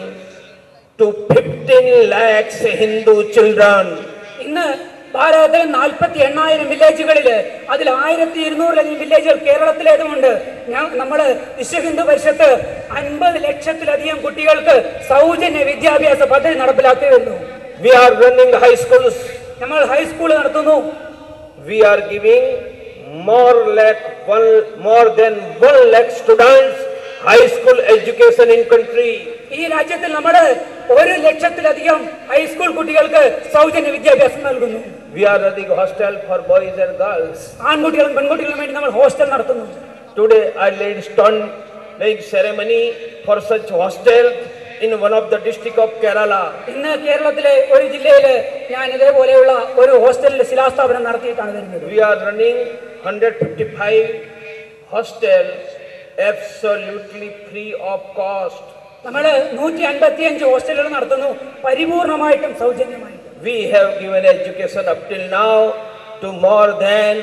to 15 lakhs Hindu children. ഇന്ന് ഭാരതത്തിലെ 48,000 വില്ലേജുകളിൽ അതിൽ 1,200 വില്ലേജുകൾ കേരളത്തിലേതുമുണ്ട്. നമ്മള് വിശ്വ ഹിന്ദു പരിഷത്ത് 50 ലക്ഷത്തിലധികം കുട്ടികൾക്ക് സൗജന്യ വിദ്യാഭ്യാസ പദ്ധതി നടപ്പിലാക്കി വരുന്നു. We are running high schools. നമ്മൾ ഹൈസ്കൂൾ നടത്തുന്നു. We are giving more than 1 lakh students high school education in country. ഈ രാജ്യത്തിൽ നമ്മൾ 1 ലക്ഷത്തിലധികം ഹൈസ്കൂൾ കുട്ടികൾക്ക് സൗജന്യ വിദ്യാഭ്യാസം നൽകുന്നു. We are running hostel for boys and girls. ആൺകുട്ടികളും പെൺകുട്ടികളും വേണ്ടി നമ്മൾ ഹോസ്റ്റൽ നടത്തുന്നു. Today I laid stone laying ceremony for such hostel in one of the district of Kerala. ഇന്ന് കേരളത്തിലെ ഒരു ജില്ലയിൽ ഞാൻ ഇതേപോലെയുള്ള ഒരു ഹോസ്റ്റലിൽ ശിലാസ്ഥാപനം നടത്തിയിട്ടാണ് വരുന്നത്. We are running 155 hostels absolutely free of cost. നമ്മൾ 155 ഹോസ്റ്റലുകൾ നടത്തുന്നു പരിപൂർണമായിട്ടും സൗജന്യമായിട്ട്. We have given education up till now to more than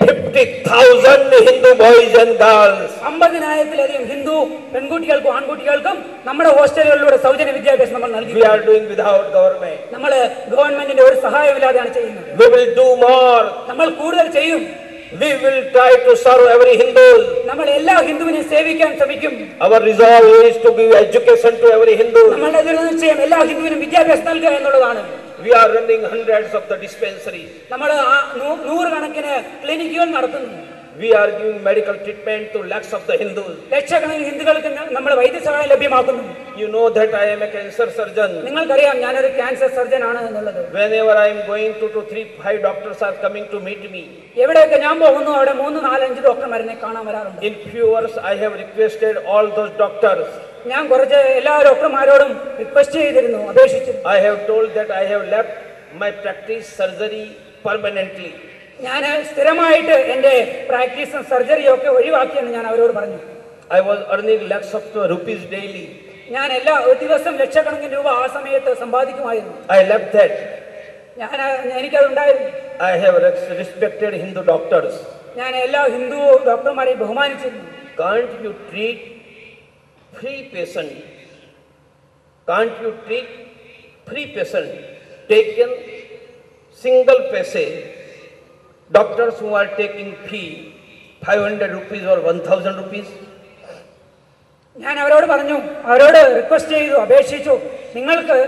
50,000 Hindu boys and girls. 50,000-ലധികം Hindu പെൺകുട്ടികൾക്കും ആൺകുട്ടികൾക്കും നമ്മുടെ ഹോസ്റ്റലുകളിലൂടെ സൗജന്യ വിദ്യാഭ്യാസം നമ്മൾ നൽകി. We are doing without government. നമ്മൾ ഗവൺമെന്റിന്റെ ഒരു സഹായമില്ലാതെയാണ് ചെയ്യുന്നത്. We will do more. നമ്മൾ കൂടുതൽ ചെയ്യും. We will try to serve every Hindu. നമ്മൾ എല്ലാ ഹിന്ദുവിനെയും സേവിക്കാൻ ശ്രമിക്കും. Our resolve is to give education to every Hindu. നമ്മളുടെ ദൃഢനിശ്ചയം എല്ലാ ഹിന്ദുവിനും വിദ്യാഭ്യാസം നൽകുക എന്നുള്ളതാണ്. We are running hundreds of the dispensaries. നമ്മൾ 100 കണക്കിന് ക്ലിനിക്കുകൾ നടത്തുന്നു. We are giving medical treatment to lakhs of the Hindus. ലക്ഷക്കണക്കിന് ഹിന്ദുക്കൾക്ക് നമ്മൾ വൈദ്യസഹായം ലഭ്യമാക്കുന്നു. You know that I am a cancer surgeon. നിങ്ങൾക്കറിയാം ഞാനൊരു ക്യാൻസർ സർജൻ ആണ് എന്നുള്ളത്. Whenever I am going to 2, 3, 5 doctors are coming to meet me. എവിടെയൊക്കെ ഞാൻ പോകുന്നു അവിടെ 3, 4, 5 ഡോക്ടർമാരെ കാണാൻ വരാറുണ്ട്. In few hours I have requested all those doctors. ഞാൻ കുറച്ച് എല്ലാ ഡോക്ടർമാരോടും റിക്വസ്റ്റ് ചെയ്തിരുന്നു, അപേക്ഷിച്ചു. I have told that I have left my practice surgery permanently. ഞാൻ സ്ഥിരമായിട്ട് എന്റെ പ്രാക്ടീസും സർജറിയും ഒക്കെ ഒഴിവാക്കിയെന്ന് ഞാൻ അവരോട് പറഞ്ഞു. I was earning lakhs of rupees daily. ഞാൻ ഒരു ദിവസം ലക്ഷക്കണക്കിന് രൂപ ആ സമയത്ത് സമ്പാദിക്കുമായിരുന്നു. I left that. എനിക്കതുണ്ടായിരുന്നു. I have respected Hindu doctors. ഞാൻ എല്ലാ Hindu ഡോക്ടർമാരെയും ബഹുമാനിച്ചിരുന്നു. Can't you treat free patient? Can't you treat free patient? Taken single patient. Doctors who are taking fee 500 rupees or 1,000 rupees. ഞാൻ അവരോട് പറഞ്ഞു, അവരോട് റിക്വസ്റ്റ് ചെയ്തു, അപേക്ഷിച്ചു, നിങ്ങൾക്ക്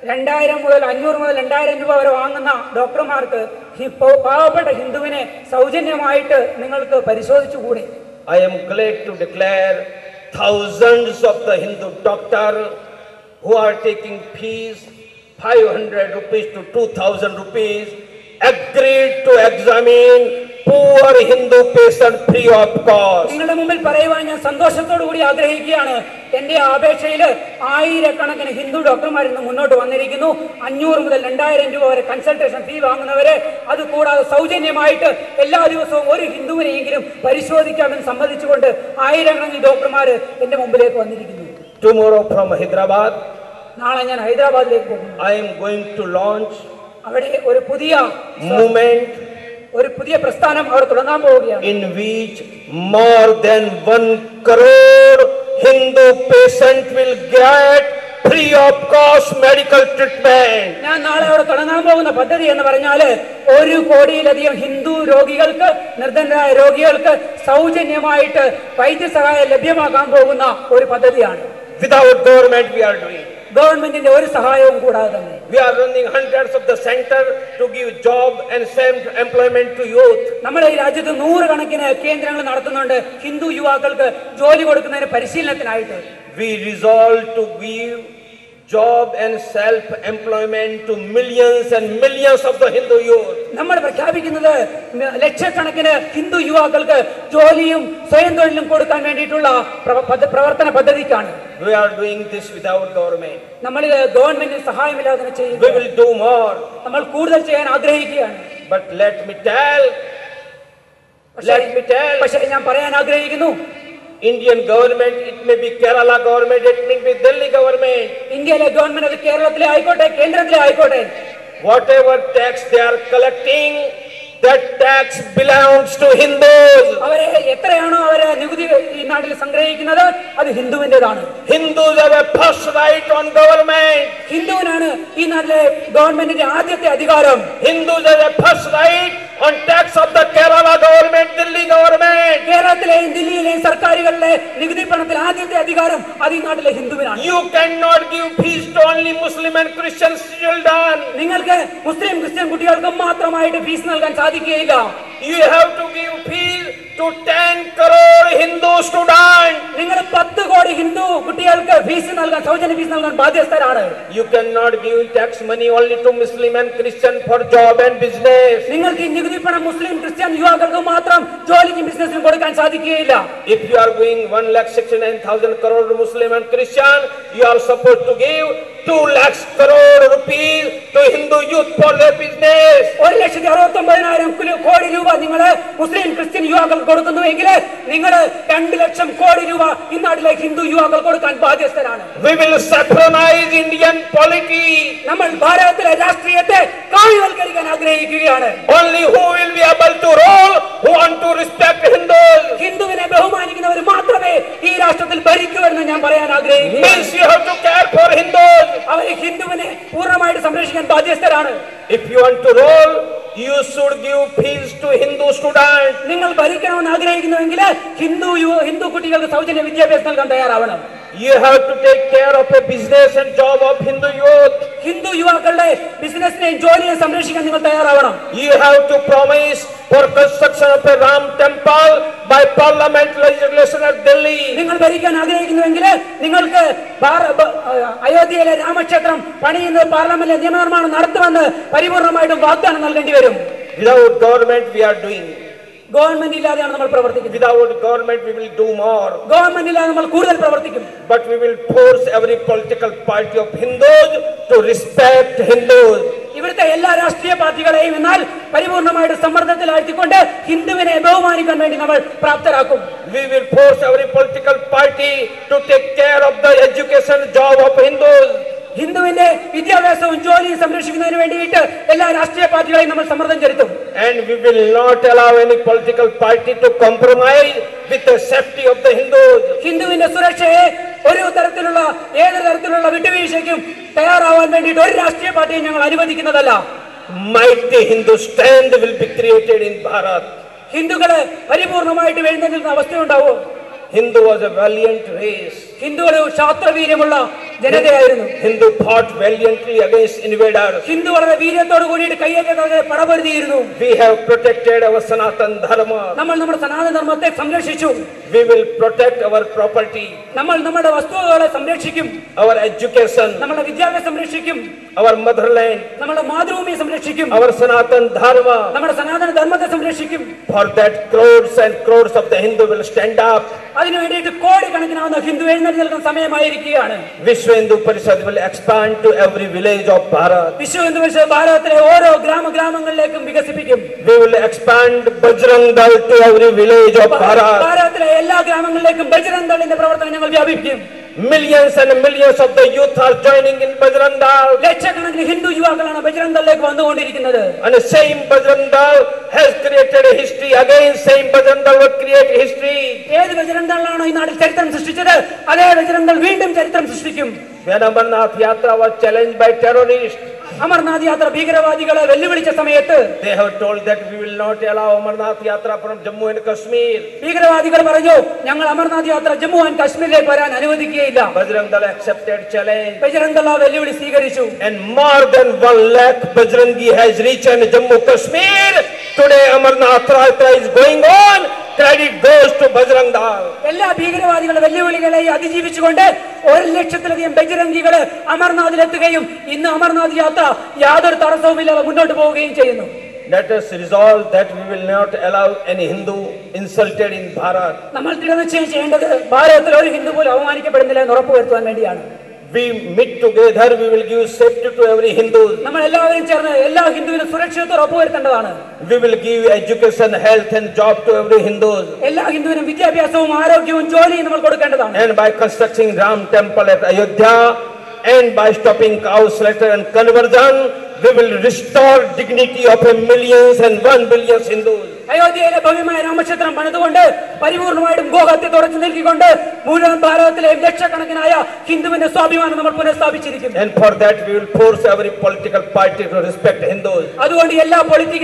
2,000 മുതൽ 500 മുതൽ 2,000 രൂപ വരെ വാങ്ങുന്ന ഡോക്ടർമാർക്ക് പാവപ്പെട്ട ഹിന്ദുവിനെ സൗജന്യമായിട്ട് നിങ്ങൾക്ക് പരിശോധിച്ചുകൂടെ? I am glad to declare thousands of the Hindu doctors who are taking fees 500 rupees to 2,000 rupees agreed to examine poor Hindu patient free of cost. നിങ്ങളുടെ മുമ്പിൽ പറയുവാൻ ഞാൻ സന്തോഷത്തോടു കൂടി ആഗ്രഹിക്കുകയാണ്. എന്റെ അപേക്ഷയിൽ 1000 കണക്കിന് ഹിന്ദു ഡോക്ടർമാർ ഇന്ന് മുന്നോട്ട് വന്നിരിക്കുന്നു. 500 മുതൽ 2,000 രൂപ വരെ കൺസൾട്ടേഷൻ ഫീ വാങ്ങുന്നവരെ അത് കൂടാതെ സൗജന്യമായിട്ട് എല്ലാ ദിവസവും ഒരു ഹിന്ദുവിനെയെങ്കിലും പരിശോധിക്കാമെന്ന് സമ്മതിച്ചുകൊണ്ട് 1000 കണക്കിന് ഡോക്ടർമാർ എന്റെ മുമ്പിലേക്ക് വന്നിരിക്കുന്നു. Tomorrow from Hyderabad, നാളെ ഞാൻ ഹൈദരാബാദിലേക്ക് പോകുന്നു. I am going to launch അവിടെ ഒരു പുതിയ movement, ഒരു പുതിയ പ്രസ്ഥാനം അവർ തുടങ്ങാൻ പോവുകയാണ്. in which more than 1 crore Hindu patient will get free of cost medical treatment. ഞാൻ നാളെ അവിടെ തുടങ്ങാൻ പോകുന്ന പദ്ധതി എന്ന് പറഞ്ഞാൽ 1 കോടിയിലധികം ഹിന്ദു രോഗികൾക്ക്, നിർധനരായ രോഗികൾക്ക് സൗജന്യമായിട്ട് വൈദ്യസഹായം ലഭ്യമാക്കാൻ പോകുന്ന ഒരു പദ്ധതിയാണ്. Without government we are doing. ഗവൺമെന്റിന്റെ ഒരു സഹായവും കൂടാതെ തന്നെ We are running hundreds of the center to give job and send employment to youth. നമ്മുടെ ഈ രാജ്യത്ത് 100 കണക്കിന് കേന്ദ്രങ്ങൾ നടത്തുന്നുണ്ട് ഹിന്ദു യുവാക്കൾക്ക് ജോലി കൊടുക്കുന്നതിന് പരിശീലനത്തിനായിട്ട്. We resolve to give job and self-employment to millions and millions of the Hindu youth. നമ്മൾ പ്രഖ്യാപിക്കുന്നത് ലക്ഷക്കണക്കിന് ഹിന്ദു യുവാക്കൾക്ക് ജോലിയും സ്വയം തൊഴിലും കൊടുക്കാൻ വേണ്ടിയിട്ടുള്ള പ്രവർത്തന പദ്ധതിക്കാണ്. We are doing this without government. നമ്മൾ ഇത് ഗവൺമെന്റിന് സഹായമില്ലാതെ ചെയ്യുന്നു. We will do more. നമ്മൾ കൂടുതൽ ചെയ്യാൻ ആഗ്രഹിക്കുകയാണ്. But let me tell. പക്ഷേ ഞാൻ പറയാൻ ആഗ്രഹിക്കുന്നു, Indian government, it may be Kerala government, it may be Delhi government. ഇന്ത്യയിലെ ഗവൺമെന്റ് അത് കേരളത്തിലെ ആയിക്കോട്ടെ കേന്ദ്രത്തിലെ ആയിക്കോട്ടെ, whatever tax they are collecting, that tax belongs to Hindus. അവരെ എത്രയാണോ അവരെ നികുതി ഈ നാട്ടിൽ സംഗ്രഹിക്കുന്നത് അത് ഹിന്ദുവിന്റേതാണ്. Hindus have a first right on government. ഹിന്ദുവിനാണ് ഈ നാട്ടിലെ ഗവൺമെന്റിന്റെ ആദ്യത്തെ അധികാരം. Hindus have a first right on tax of the Kerala government, Delhi government. കേരളത്തിലെയും ദില്ലിയിലെയും സർക്കാരുകളിലെ നികുതി പണത്തിൽ ആദ്യത്തെ അധികാരം അത് ഈ നാട്ടിലെ ഹിന്ദുവിനാണ്. You cannot give fees to only Muslim and Christian children. നിങ്ങൾക്ക് മുസ്ലിം ക്രിസ്ത്യൻ കുട്ടികൾക്ക് മാത്രമായിട്ട് ഫീസ് നൽകാൻ സാധിക്കുകയില്ല. You have to give fees to 10 crore Hindu students. നിങ്ങൾ 10 കോടി ഹിന്ദു കുട്ടികൾക്ക് ഫീസ് നൽകാൻ, സൗജന്യ ഫീസ് നൽകാൻ ബാധ്യസ്ഥരാണ്. You cannot give tax money only to Muslim and Christian for job and business. നിങ്ങൾക്ക് ഈ നികുതി പണം മുസ്ലിം ക്രിസ്ത്യൻ യുവാക്കൾക്ക് മാത്രം ജോലിക്കും ബിസിനസിനും കൊടുക്കാൻ സാധിക്കുകയില്ല. If you are going 1,69,000 crore to Muslim and Christian, you are supposed to give 2 lakh crore rupees to Hindu youth for their business. 1,69,000 കോടി രൂപ നിങ്ങൾ മുസ്ലിം ക്രിസ്ത്യൻ യുവാക്കൾക്ക് കൊടുക്കുന്നുവെങ്കിൽ നിങ്ങൾ 2 ലക്ഷം കോടി രൂപ ഈ നാട്ടിലെ ഹിന്ദു യുവാക്കൾ കൊടുക്കാൻ ബാധ്യസ്ഥരാണ്. We will sacrifice Indian polity. നമ്മൾ ഭാരതത്തിലെ രാഷ്ട്രീയത്തെ കാഴ്വൽക്കരിക്കാൻ ആഗ്രഹിക്കുകയാണ്. Only who will be able to rule, who want to respect Hindus. ഹിന്ദുവിനെ ബഹുമാനിക്കുന്നവർ മാത്രമേ ഈ രാഷ്ട്രത്തിൽ ഭരിക്കൂ എന്ന് ഞാൻ പറയാൻ ആഗ്രഹിക്കുന്നു. Means you have to care for Hindus. അവർ ഹിന്ദുവിനെ പൂർണ്ണമായിട്ട് സംരക്ഷിക്കാൻ ബാധ്യസ്ഥരാണ്. If you want to rule, you should give fees to Hindu students. നിങ്ങൾ ഭരിക്കണമെന്ന് ആഗ്രഹിക്കുന്നുവെങ്കിൽ ഹിന്ദു കുട്ടികൾക്ക് സൗജന്യ വിദ്യാഭ്യാസം നൽകാൻ തയ്യാറാവണം. You have to take care of a business and job of Hindu youth. Hindu യുവാക്കളുടെ ബിസിനസിനെയും ജോലിയെയും സംരക്ഷിക്കാൻ നിങ്ങൾ തയ്യാറാവണം. You have to promise for construction of a Ram temple by parliament legislation at Delhi. നിങ്ങൾ ഭരിക്കാൻ ആഗ്രഹിക്കുന്നുവെങ്കിൽ നിങ്ങൾക്ക് അയോധ്യയിലെ രാമക്ഷേത്രം പണിയുന്ന പാർലമെന്റിലെ നിയമനിർമ്മാണം നടത്തുമെന്ന് പരിപൂർണമായിട്ടും വാഗ്ദാനം നൽകേണ്ടി വരും. Without government we are doing. Government ഇല്ലാതെയാണ് നമ്മൾ പ്രവർത്തിക്കുന്നത്. Without government we will do more. Government ഇല്ലാതെ നമ്മൾ കൂടുതൽ പ്രവർത്തിക്കും. But we will force every political party of Hindus to respect Hindus. ഇവിടുത്തെ എല്ലാ രാഷ്ട്രീയ പാർട്ടികളെയും എന്നാൽ പരിപൂർണമായിട്ട് സമ്മർദ്ദത്തിലാഴ്ത്തിക്കൊണ്ട് ഹിന്ദുവിനെ ബഹുമാനിക്കാൻ വേണ്ടി നമ്മൾ പ്രാപ്തരാക്കും. We will force every political party to take care of the education job of Hindus. ഹിന്ദുവിന്റെ വിദ്യാഭ്യാസവും ജോലിയും സംരക്ഷിക്കുന്നതിന് വേണ്ടിയിട്ട് എല്ലാ രാഷ്ട്രീയ പാർട്ടികളെയും നമ്മൾ സമ്മർദ്ദം ചെലുത്തും. And we will not allow any political party to compromise with the safety of the Hindus. ഹിന്ദുവിന്റെ സുരക്ഷയെ ഏതൊരു തരത്തിലുള്ള വിട്ടുവീഴ്ചയ്ക്കും തയ്യാറാവാൻ വേണ്ടിയിട്ട് ഒരു രാഷ്ട്രീയ പാർട്ടിയും ഞങ്ങൾ അനുവദിക്കുന്നതല്ല. Mighty Hindu stand will be created in Bharat. ഹിന്ദുക്കളെ പരിപൂർണമായിട്ട് എഴുന്നേൽക്കുന്ന അവസ്ഥയുണ്ടാവും. Hindu was a valiant race. ഹിന്ദുക്കൾ ശാസ്ത്രവീര്യമുള്ള ജനതയായിരുന്നു. Hindu fought valiantly against invaders. Hindu വളരെ വീര്യത്തോട് കൂടിയിട്ട് കയ്യേറ്റക്കാരെ പടപൊരുതിയിരുന്നു. We have protected our Sanatan Dharma. നമ്മൾ നമ്മുടെ സനാതന ധർമ്മത്തെ സംരക്ഷിച്ചു. We will protect our property. നമ്മൾ നമ്മുടെ വസ്തുവകളെ സംരക്ഷിക്കും. Our education. നമ്മുടെ വിദ്യാഭ്യാസം സംരക്ഷിക്കും. Our motherland. നമ്മുടെ മാതൃഭൂമിയെ സംരക്ഷിക്കും. Our Sanatan Dharma. നമ്മുടെ സനാതന ധർമ്മത്തെ സംരക്ഷിക്കും. For that crores and crores of the Hindu will stand up. അതിനു വേണ്ടിയിട്ട് കോടിക്കണക്കിനാവുന്ന ഹിന്ദു എഴുന്നേറ്റ് നിൽക്കുന്ന സമയമായിരിക്കുകയാണ്. Vishwa Hindu Parishad will expand to every village of Bharat. Vishwa Hindu Parishad ഭാരതത്തിലെ ഓരോ ഗ്രാമങ്ങളിലേക്കും വികസിപ്പിക്കും. We will expand Bajrang Dal to every village of Bharat. ഭാരതത്തിലെ എല്ലാ ഗ്രാമങ്ങളിലേക്കും ബജ്രംഗ് ദളിന്റെ പ്രവർത്തനം ഞങ്ങൾ വ്യാപിപ്പിക്കും. Millions and millions of the youth are joining in Bajrang Dal. ലക്ഷക്കണക്കിന് ഹിന്ദു യുവാക്കളാണ് ബജ്രംഗ് ദളിലേക്ക് വന്നുകൊണ്ടിരിക്കുന്നത്. And the same Bajrang Dal has created a history. Again, same Bajrang Dal will create history. ഏത് ബജ്രംഗ് ദളാണോ ഈ നാട്ടിൽ ചരിത്രം സൃഷ്ടിച്ചത് അതേ ബജ്രംഗ് ദൾ വീണ്ടും ചരിത്രം സൃഷ്ടിക്കും. When Amarnath Yatra was challenged by terrorists, Amarnath യാത്ര ഭീകരവാദികളെ വെല്ലുവിളിച്ച സമയത്ത് they have told that we will not allow Amarnath Yatra from Jammu and Kashmir. ഭീകരവാദികൾ പറഞ്ഞു ഞങ്ങൾ അമർനാഥ് യാത്ര ജമ്മു ആൻഡ് കാശ്മീരിലേക്ക് വരാൻ അനുവദിക്കുകയില്ല. Bajrang Dal accepted challenge. Bajrang Dal ആ വെല്ലുവിളി സ്വീകരിച്ചു. And more than 1 lakh Bajrangi has reached in Jammu Kashmir. Today Amarnath Yatra is going on. credit goes to Bajrang Dal. എല്ലാ ഭീകരവാദികളുടെ വെല്ലുവിളികളെ അതിജീവിച്ചുകൊണ്ട് 1,00,000-ലധികം ബജരംഗികള് അമർനാഥിലെത്തുകയും ഇന്ന് അമർനാഥ് യാത്ര യാതൊരു തടസ്സവുമില്ലാതെ മുന്നോട്ട് പോവുകയും ചെയ്യുന്നു. Let us resolve that we will not allow any Hindu insulted in Bharat. നമ്മൾ ദൃഢനിശ്ചയം ചെയ്യേണ്ടത് ഭാരതത്തിൽ ഒരു ഹിന്ദു പോലും അവമാനിക്കപ്പെടുന്നില്ല എന്ന് ഉറപ്പുവരുത്താൻ വേണ്ടിയാണ്. We meet together, we will give safety to every Hindu. നമ്മൾ എല്ലാവരും ചേർന്ന് എല്ലാ ഹിന്ദുവിനും സുരക്ഷിതത്വം ഉറപ്പുവരുത്തേണ്ടതാണ്. We will give education, health and job to every Hindu. എല്ലാ ഹിന്ദുവിനും വിദ്യാഭ്യാസവും ആരോഗ്യവും ജോലിയും നമ്മൾ കൊടുക്കേണ്ടതാണ്. And by constructing Ram temple at Ayodhya and by stopping cow slaughter and conversion, we will restore dignity of a millions and 1 billion Hindus. അയോധ്യയിലെ ഭവ്യമായ രാമക്ഷേത്രം പണിതുകൊണ്ട് പരിപൂർണമായിട്ടും ഗോഹത്യ തുടച്ചു നിൽക്കിക്കൊണ്ട് മുഴുവൻ ഭാരതത്തിലെ ലക്ഷക്കണക്കിനായ ഹിന്ദുവിന്റെ സ്വാഭിമാനം നമ്മൾ പുനഃസ്ഥാപിച്ചിരിക്കുന്നു. And for that we will force every political party to respect Hindus. അതുകൊണ്ട് എല്ലാ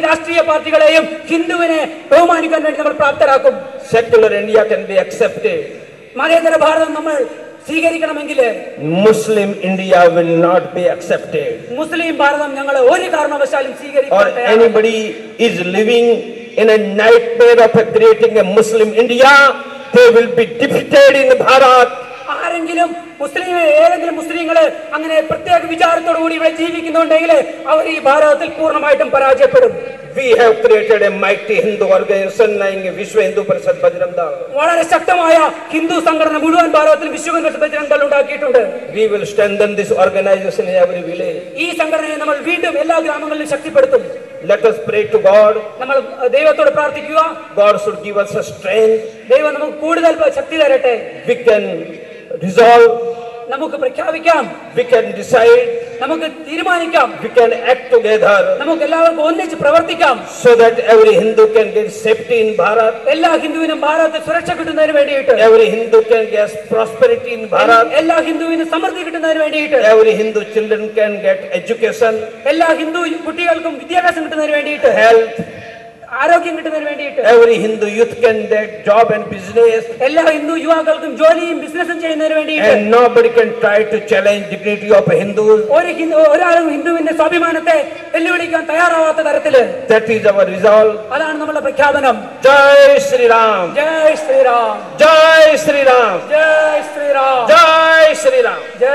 രാഷ്ട്രീയ പാർട്ടികളെയും ഹിന്ദുവിനെ ബഹുമാനിക്കാൻ വേണ്ടി നമ്മൾ പ്രാപ്തരാക്കും. Secular India can be accepted. മതേതര ഭാരതം നമ്മൾ സ്വീകരിക്കണമെങ്കിൽ Muslim India will not be accepted. മുസ്ലിം ഭാരതം ഞങ്ങൾ ഒരു കാരണവശാലും Or സ്വീകരിക്കില്ല. anybody is living in a nightmare of creating a Muslim India, they will be defeated in Bharat. ആരെങ്കിലും ഏതെങ്കിലും മുസ്ലിങ്ങള് അങ്ങനെ പ്രത്യേക വിചാരത്തോടു കൂടി ഇവിടെ ജീവിക്കുന്നുണ്ടെങ്കിൽ അവർ ഈ ഭാരതത്തിൽ പൂർണ്ണമായിട്ടും പരാജയപ്പെടും. We have created a mighty Hindu organization named Vishwa Hindu Parishad Bajrang Dal. വളരെ ശക്തമായ ഹിന്ദു സംഘടന മുഴുവൻ ഭാരതത്തിൽ വിശ്വ ഹിന്ദു ബജരംഗ് ദൾ ഉണ്ടാക്കിയിട്ടുണ്ട്. We will strengthen this organization in every village. ഈ സംഘടനയെ നമ്മൾ വീണ്ടും എല്ലാ ഗ്രാമങ്ങളിലും ശക്തിപ്പെടുത്തും. Let us pray to God. നമ്മൾ ദൈവത്തോട് പ്രാർത്ഥിക്കുക. God should give us a strength. ദൈവം നമുക്ക് കൂടുതൽ ശക്തി തരട്ടെ. We can resolve. നമുക്ക് പ്രഖ്യാപിക്കാം. We can decide. നമുക്ക് തീരുമാനിക്കാം. We can act together. നമുക്ക് എല്ലാവർക്കും ഒന്നിച്ച് പ്രവർത്തിക്കാം. So that every Hindu can get safety in Bharat. എല്ലാ ഹിന്ദുവിനും ഭാരതത്തിൽ സുരക്ഷ കിട്ടുന്നതിന് വേണ്ടിയിട്ട്. Every Hindu can get prosperity in Bharat. എല്ലാ ഹിന്ദുവിനും സമൃദ്ധി കിട്ടുന്നതിന് വേണ്ടിയിട്ട്. Every Hindu children can get education. എല്ലാ ഹിന്ദു കുട്ടികൾക്കും വിദ്യാഭ്യാസം കിട്ടുന്നതിന് വേണ്ടിയിട്ട്. Health. ആരോഗ്യം കിട്ടുന്നതിന് വേണ്ടിയിട്ട്. Every Hindu youth can get job and business. എല്ലാ ഹിന്ദു യുവാക്കൾക്കും ജോലിയും ബിസിനസ്സും ചെയ്യുന്നതിന് വേണ്ടിയിട്ട്. And nobody can try to challenge dignity of a Hindu. ഒരാളും ഹിന്ദുവിന്റെ സ്വാഭിമാനത്തെ വെല്ലുവിളിക്കാൻ തയ്യാറാവാത്ത തരത്തില്. That is our resolve. അതാണ് നമ്മുടെ പ്രഖ്യാപനം. Jai Shri Ram. ജയ് ശ്രീറാം. Jai Shri Ram. ജയ് ശ്രീറാം. Jai Shri Ram. ജയ്